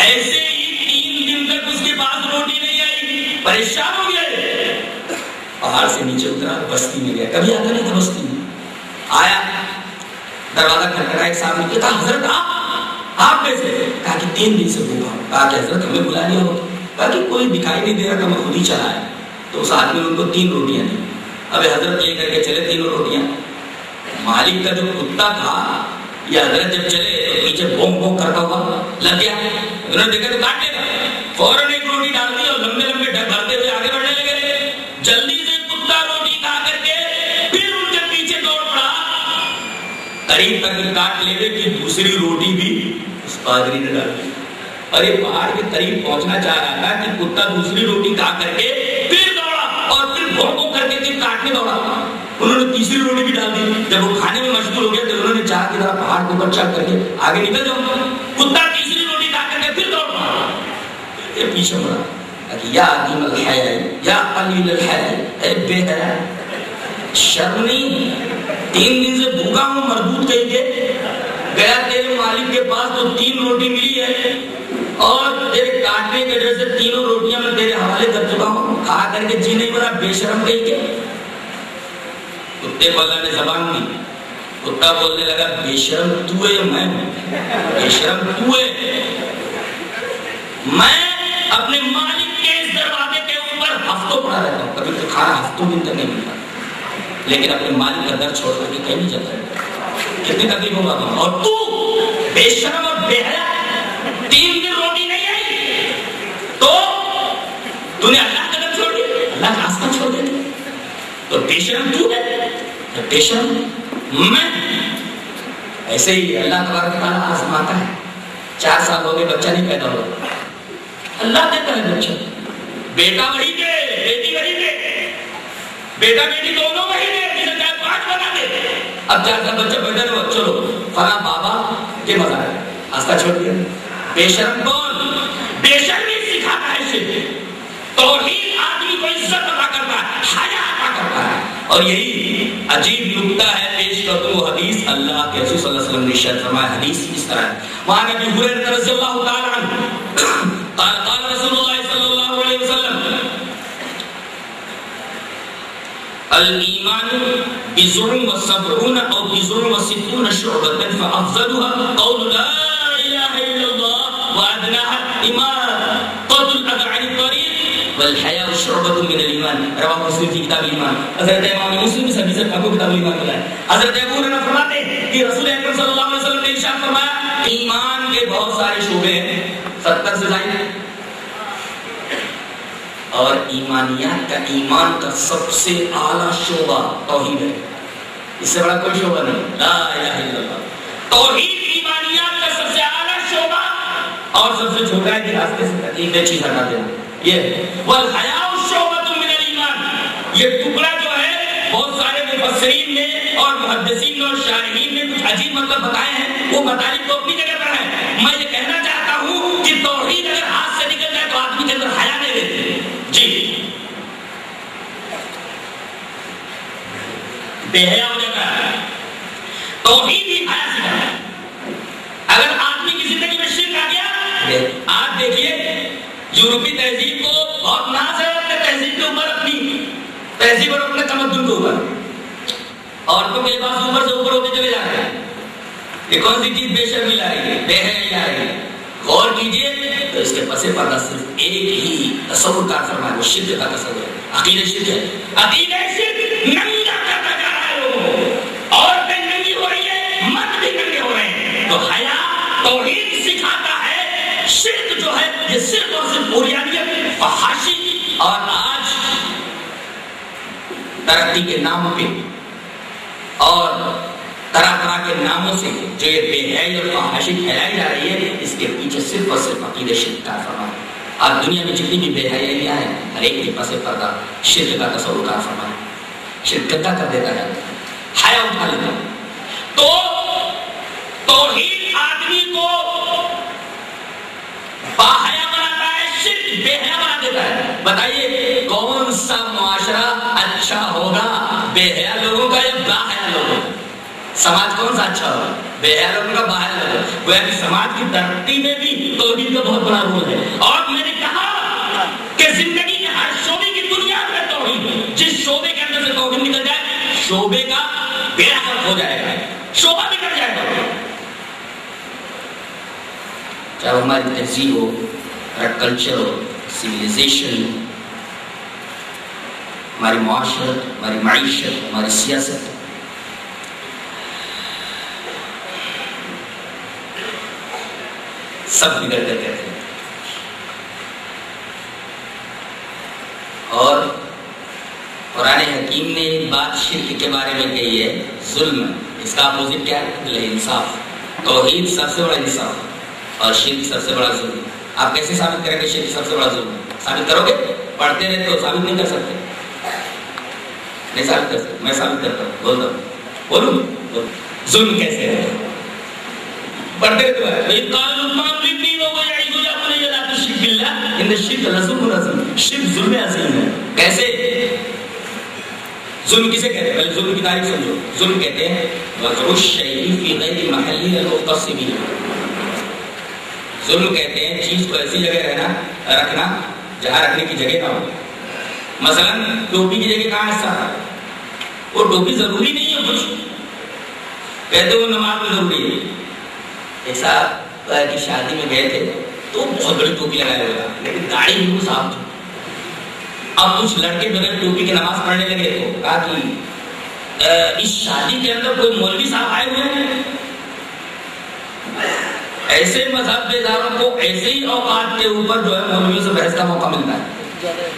ایسے ہی 3 دن تک اس کے پاس روٹی نہیں آئی، پریشان ہو گیا. پہاڑ سے نیچے اترا، بستی میں گیا. کبھی آتا نہیں تھا بستی میں. آیا، دروازہ کھٹکھٹایا. ایک صاحب نے کہا حضرت آپ کیسے؟ کہا کہ 3 دن سے بھوکا ہوں. کہا کہ حضرت ہمیں بلا لیا ہو. کہا کہ کوئی دکھائی نہیں دے رہا تھا، میں خود ہی چلا آیا. تو اس آدمی نے ان کو 3 روٹیاں دی. اب حضرت لے کر کے چلے 3 روٹیاں. مالک کا جو کتا تھا، یہ حضرت جب چلے تو پیچھے بھونک بھونک کرتا ہوا لگ گیا. انہوں نے دیکھا تو کاٹ لے گا، فوراً ایک روٹی ڈال دی اور لمبے لمبے ڈھک بھرتے ہوئے آگے بڑھنے لگے. جلدی سے کتا روٹی کھا کر کے پھر ان کے پیچھے دوڑ پڑا. قریب تک کاٹ لے گئے کہ دوسری روٹی بھی اس پادری نے ڈال دی. اور یہ پہاڑ کے قریب پہنچنا چاہ رہا تھا کہ کتا دوسری روٹی کھا کر کے پھر دوڑا اور پھر بھونکوں کر کے پھر کاٹنے دوڑا. انہوں نے تیسری روٹی بھی ڈال دی. جب وہ کھانے میں مشغول ہو گئے تو انہوں نے چاہ کی طرح پہاڑ کے اوپر چڑھ کر کے آگے نکل جاؤ. کتا تیسری روٹی کھا کر کے پھر دوڑ پڑا. یہ پیچھے مڑا، یا عدیم الحیا یا قلیل الحیا، اے بے حیا، شرم نہیں؟ 3 دن سے بھوکا ہوں مردود کہیں کے گیا تیرے مالک کے پاس تو 3 روٹی ملی ہے، اور تیرے کاٹنے کے وجہ سے 3 روٹیاں میں تیرے حوالے کر چکا ہوں، کھا کر کے جی نہیں بنا، بے شرم کہیں کے. کتے کو اللہ نے زبان دی. کتا بولنے لگا بے شرم تو ہے یا میں ہوں؟ بے شرم تو ہے. میں اپنے مالک کے اس دروازے کے اوپر ہفتوں پڑا رہتا ہوں، کبھی تو کھانا ہفتوں دن تک نہیں ملتا، لیکن اپنے مالک کا در چھوڑ کر کے کہیں نہیں جاتا. کتنی تکلیف ہوگا تم. اور تو بے شرم اور بے حیا، 3 دن روٹی نہیں آئی تو تو نے اللہ کا در چھوڑ دیا، اللہ کا آسمان چھوڑ دیا. تو بے شرم تو ہے، بے شرم میں. ایسے ہی اللہ تبارک تعالیٰ آزماتا ہے. 4 سال ہو گئے بچہ نہیں پیدا ہوا، اللہ دیتا ہے بچہ. بیٹا وہی دے، بیٹی وہی دے، بیٹا بیٹی دونوں وہی دے، جسے چاہے 5 بنا دے. اب 4 سال بچہ پیدا ہوا، چلو فلاں بابا کے مزہ ہے، آستہ چھوڑ دیا. بے شرم کون؟ بے شرمی سکھاتا ہے شرک. توحید آدمی کو عزت عطا کرتا ہے، حیا عطا کرتا ہے. اور یہی عجیب نکتہ ہے. پیش کرتا ہوں حدیث اللہ کے رسول صلی اللہ علیہ وسلم نے ارشاد فرمایا. حدیث اس طرح ہے. وہاں نبی ہریرہ رضی اللہ تعالی عنہ قال قال رسول اللہ صلی اللہ علیہ وسلم الایمان بضع وسبعون او بضع وستون شعبة فافضلها قول لا اله الا الله وادناها اماطة الاذى عن الطريق والحیاء شعبۃ من الایمان. رواه مسلم فی کتاب الایمان. حضرت امام مسلم اس حدیث کو کتاب الایمان میں ہے. حضرت ابو ہریرہ فرماتے ہیں کہ رسول اکرم صلی اللہ علیہ وسلم نے ارشاد فرمایا ایمان کے بہت سارے شعبے ہیں، 70 سے زائد. اور ایمانیات کا، ایمان کا سب سے اعلیٰ شعبہ توحید ہے. اس سے بڑا کوئی شعبہ نہیں. لا الہ الا اللہ. توحید ایمانیات کا سب سے اعلیٰ شعبہ، اور سب سے چھوٹا ہے کہ راستے سے تکلیف چیز ہٹا دینا. یہ والحیاء شعبۃ من الایمان. یہ ٹکڑا جو ہے بہت سارے مفسرین نے اور محدثین نے اور شارحین نے کچھ عجیب مطلب بتائے ہیں، وہ مطالب تو اپنی جگہ پر ہے. میں یہ کہنا چاہتا ہوں کہ توحید اگر ہاتھ سے نکل جائے تو آدمی کے اندر حیا نہیں رہتی. جی بے حیا ہو جاتا ہے. توحید ہی حیا سکھاتا ہے. اگر آدمی کی زندگی میں شرک آ گیا، آپ دیکھیے یورپی تہذیب کو بہت ناز ہے اپنے تہذیب کے اوپر، اپنی تہذیب اور اپنے تمدن کے اوپر. عورتوں کے لباس اوپر سے اوپر ہوتے چلے جا رہے ہیں. یہ کون سی چیز بے شرمی لا رہی ہے، بے حیائی لا رہی ہے. غور کیجئے تو اس کے پس پردہ صرف ایک ہی تصور کار فرمائے، وہ شرک کا تصور ہے. عقیدہ شرک ہے. عقیدہ شرک ننگا کرتا جا رہا ہے لوگوں کو. عورتیں ننگی ہو رہی ہے، مرد بھی ننگے ہو رہے ہیں. تو حیا توحید سکھاتا ہے. شرک جو ہے یہ صرف اور صرف اوریانیت، فحاشی، اور آج ترقی کے نام پہ اور طرح طرح کے ناموں سے جو یہ بے حیائی اور فحاشی پھیلائی جا رہی ہے، اس کے پیچھے صرف اور صرف عقیدہ شرک کا فرمان. آج دنیا میں جتنی بھی بے حیائیاں ہیں ہر ایک کے پس پردہ شرک کا تصور کار فرمائے. شرک گندا کر دیتا ہے, حیا اٹھا لیتا ہے. تو توحید آدمی کو باحیا بناتا ہے, شرک بے حیا بنا دیتا ہے. بتائیے کون سا معاشرہ اچھا ہوگا, بے حیا لوگوں کا یا باحیا لوگوں کا؟ سماج کون سا اچھا ہوگا, بے حیا لوگوں کا باحیا لوگوں کا؟ گویا کہ سماج کی ترقی میں بھی توحید کا بہت بڑا رول ہے. اور میں نے کہا کہ زندگی کے ہر شعبے کی بنیاد ہے توحید. جس شعبے کے اندر سے توحید نکل جائے شعبے کا بیڑا غرق ہو جائے گا, شعبہ بگڑ جائے گا. چاہے ہماری تہذیب ہو, ہمارا کلچر ہو, سویلائزیشن, ہماری معاشرت, ہماری معیشت, ہماری سیاست, سب بگڑ کر کہتے ہیں. اور قرآن حکیم نے ایک بات شرک کے بارے میں کہی ہے, ظلم. اس کا اپوزٹ کیا ہے؟ انصاف. توحید سب سے بڑا انصاف اور شرک سب سے بڑا ظلم. آپ کیسے ثابت کریں گے شرک سب سے بڑا ظلم؟ ثابت کرو گے؟ پڑھتے رہتے ہو, ثابت نہیں کر سکتے. نہیں ثابت کر سکتے, میں ثابت کرتا ہوں, بولتا ہوں. بولوں ظلم کیسے ہے؟ پڑھتے رہتے شرک ظلم عظیم ہے. کیسے ظلم کسے کہتے ہیں؟ پہلے ظلم کی تعریف سمجھو. ظلم کہتے ہیں وضع الشیء فی غیر محلہ المختص بہ. ظلم کہتے ہیں چیز کو ایسی جگہ رکھنا جہاں رکھنے کی جگہ نہ ہو. مثلا ٹوپی کی جگہ کہاں حصہ تھا؟ وہ ٹوپی ضروری نہیں ہے کچھ, کہتے وہ نماز میں ضروری ہے. ایک صاحب کی شادی میں گئے تھے تو بہت بڑی ٹوپی لگائے ہوئے تھا, لیکن داڑھی بالکل صاف تھی. اب کچھ لڑکے بغیر ٹوپی کی نماز پڑھنے لگے تو کہا کہ اس شادی کے اندر کوئی مولوی صاحب آئے ہوئے ہیں. ایسے مذہب بیزاروں کو ایسے ہی اوقات کے اوپر جو ہے مولویوں سے بحث کا موقع ملتا ہے.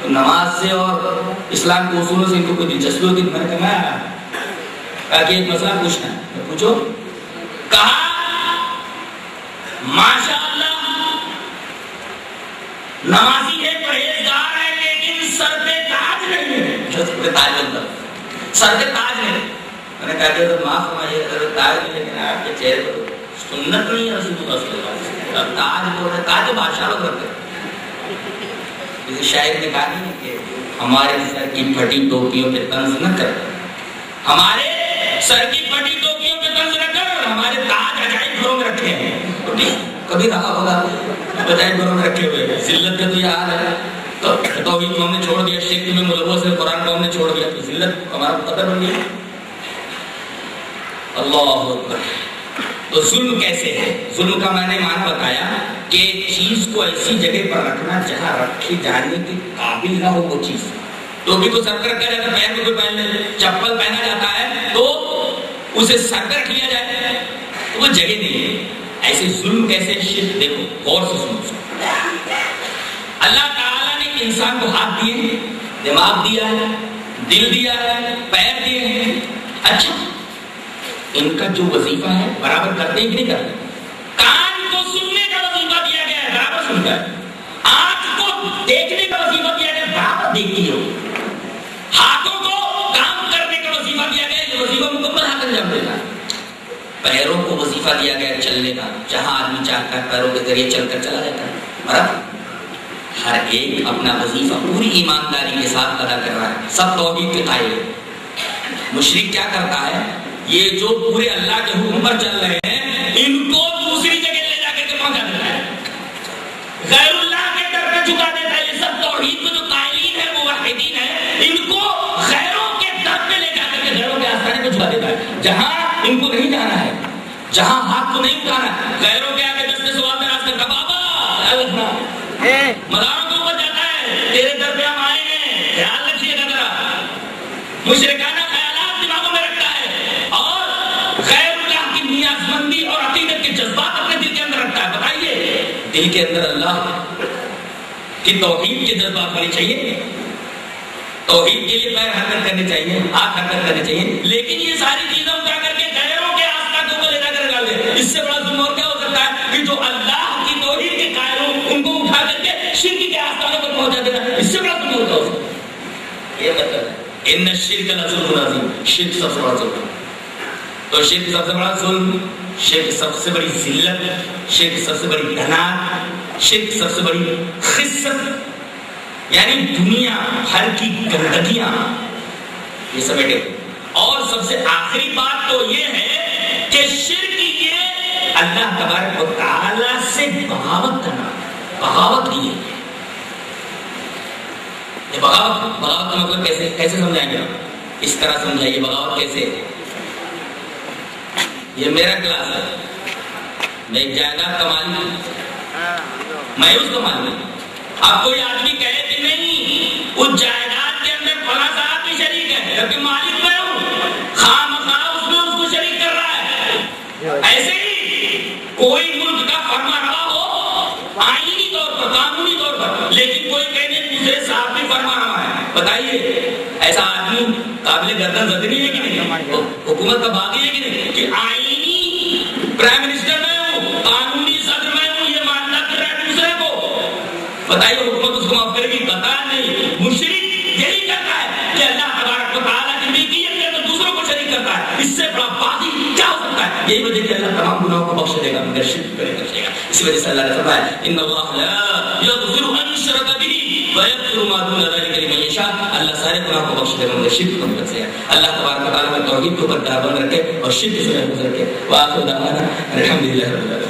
تو نماز سے اور اسلام کے اصولوں سے ان کو کوئی دلچسپی ہوتی ہے. میں نے کہا کہ ایک مسئلہ پوچھنا ہے. پوچھو. کہا ماشاء اللہ نمازی ہے, پرہیزگار ہے, لیکن سر پہ تاج نہیں ہے. تاج بنتا سر پہ تاج نہیں. میں نے کہا کہ معاف فرمائیے سر تاج نہیں, لیکن آپ کے چہرے پر سنت نہیں ہے رسول اللہ صلی اللہ علیہ وسلم. تاج بول رہے, تاج بادشاہ لوگ رکھتے ہیں. کسی شاعر نے کہا نہیں کہ ہمارے سر کی پھٹی ٹوپیوں پہ طنز نہ کر, ہمارے سر کی پھٹی ٹوپیوں پہ طنز نہ کر, ہمارے تاج عجائب گھروں میں رکھے ہیں. کبھی رہا ہوگا عجائب گھروں میں رکھے ہوئے. ذلت کا تو یہ حال ہے. تو توحید کو ہم نے چھوڑ دیا, شرک میں ملوث ہے, قرآن کو ہم نے چھوڑ دیا, تو ذلت ہمارا مقدر بن گیا. اللہ اکبر. تو ظلم کیسے ہے؟ ظلم کا میں نے معنی بتایا کہ چیز کو ایسی جگہ پر رکھنا جہاں رکھی جانے کے قابل نہ ہو وہ چیز. ٹوپی کو سر پر رکھا جاتا ہے, پیر کو پہن لے, چپل پہنا جاتا ہے تو اسے سر پر رکھ لیا جائے تو وہ جگہ نہیں ہے. ایسے ظلم کیسے؟ شرک. دیکھو غور سے سنو. اللہ تعالیٰ نے انسان کو ہاتھ دیے, دماغ دیا ہے, دل دیا ہے, پیر دیے ہیں. اچھا ان کا جو وظیفہ ہے برابر کرتے ہیں کہ نہیں کرتے؟ کان کو سننے کا وظیفہ دیا گیا ہے, برابر سنتا ہے. آنکھ کو دیکھنے کا وظیفہ دیا گیا ہے, برابر دیکھتی ہے. ہاتھوں کو کام کرنے کا وظیفہ دیا گیا ہے, یہ وظیفہ مکمل ہاتھ انجام دیتا ہے. پیروں کو وظیفہ دیا گیا ہے چلنے کا, جہاں آدمی چاہتا ہے پیروں کے ذریعے چل کر چلا جاتا ہے. برابر ہر ایک اپنا وظیفہ پوری ایمانداری کے ساتھ ادا کر رہا ہے. سب توحید کے قائل ہیں. مشرک کیا کرتا ہے؟ یہ جو پورے اللہ کے حکم پر چل رہے ہیں ان کو دوسری جگہ لے جا کے پہنچا دیتا ہے, غیر اللہ کے در پہ جھکا دیتا ہے. یہ سب توحید کو جو قائلین ہیں, موحدین ہیں, ان کو غیروں کے در پہ لے جا کر کے غیروں کے آستانے پہ جھکا دیتا ہے. جہاں ان کو نہیں جانا ہے, جہاں ہاتھ کو نہیں اٹھانا ہے, غیروں کے آگے دستے سوال میں راستہ کا بابا مزاروں کے اوپر جاتا ہے, تیرے در پہ ہم آئے ہیں, خیال رکھیے گا ذرا. مشرکانہ خیالات دماغوں میں رکھتا ہے اور غیر اللہ کی نیاز مندی اور عقیدت کے جذبات اپنے دل کے اندر رکھتا ہے. بتائیے دل کے اندر اللہ کی توحید کے جذبات ہونے چاہیے, توحید کے لیے پیر حرکت کرنے چاہیے, ہاتھ حرکت کرنے چاہیے, لیکن یہ ساری چیزیں اٹھا کر کے غیروں کے آستانوں کو لے جا کر ڈال دے. اس سے بڑا ظلم اور کیا ہو سکتا ہے کہ جو اللہ کی توحید کے قائل ہوں ان کو اٹھا کر کے پہنچا دینا، اس سے بڑا ظلم ہوتا ہے؟ یہ مطلب ہے ان الشرک لظلم عظیم، شرک سب سے بڑا ظلم. تو شرک سب سے بڑا ظلم، شرک سب سے بڑی ذلت، شرک سب سے بڑی دھنات، شرک سب سے بڑی خست، یعنی دنیا بھر کی گندگیاں یہ سمیٹے. اور سب سے آخری بات تو یہ ہے کہ شرک یہ اللہ تبارک و تعالی سے بغاوت کرنا. بغاوت کی یہ بغاوت کا مطلب کیسے سمجھائیں گے؟ اس طرح سمجھائیے بغاوت کیسے. یہ میرا کلاس ہے، میں ایک جائیداد کا مالک ہوں، میں اس کا مالک ہوں. اب کوئی آدمی کہے کہ نہیں اس جائیداد کے اندر فلاں صاحب بھی شریک ہے جبکہ مالک میں ہوں، خواہ اس میں اس کو شریک کر رہا ہے. ایسے ہی کوئی ملک کا فرما روا ہو آئینی طور پر، قانونی طور پر، لیکن کوئی کہنے دوسرے صاحب بھی فرما روا ہے. بتائیے ایسا آدمی قابل گردن زدنی ہے کہ نہیں؟ حکومت کا باغی ہے کہ نہیں کہ آئینی پرائم منسٹر میں ہوں، قانونی صدر میں ہوں، یہ ماننا کر رہا ہے دوسرے کو. بتائیے حکومت اس کو معاف کرے گی؟ بتا نہیں. مشرک یہی کرتا ہے کہ اللہ تبارک و تعالیٰ کی ملکیت کے اندر دوسروں کو شریک کرتا ہے. اس سے بڑا باغی کیا ہو سکتا ہے؟ یہی وجہ کہ اللہ تمام گناہوں کو بخش دے گا مگر شرک کرے گا. اسی وجہ سے اللہ نے فرمایا ان اللہ لا یغفر ان یشرک بہ ویغفر ما دون ذلک لمن یشاء. اللہ سارے گناہ کو بخش دے گا مگر شرک کو نہیں بخشے گا. اللہ تبارک و تعالیٰ میں توحید کے اوپر قائم رکھے اور شرک سے محفوظ رکھے. وآخر دعوانا الحمدللہ رب العالمین.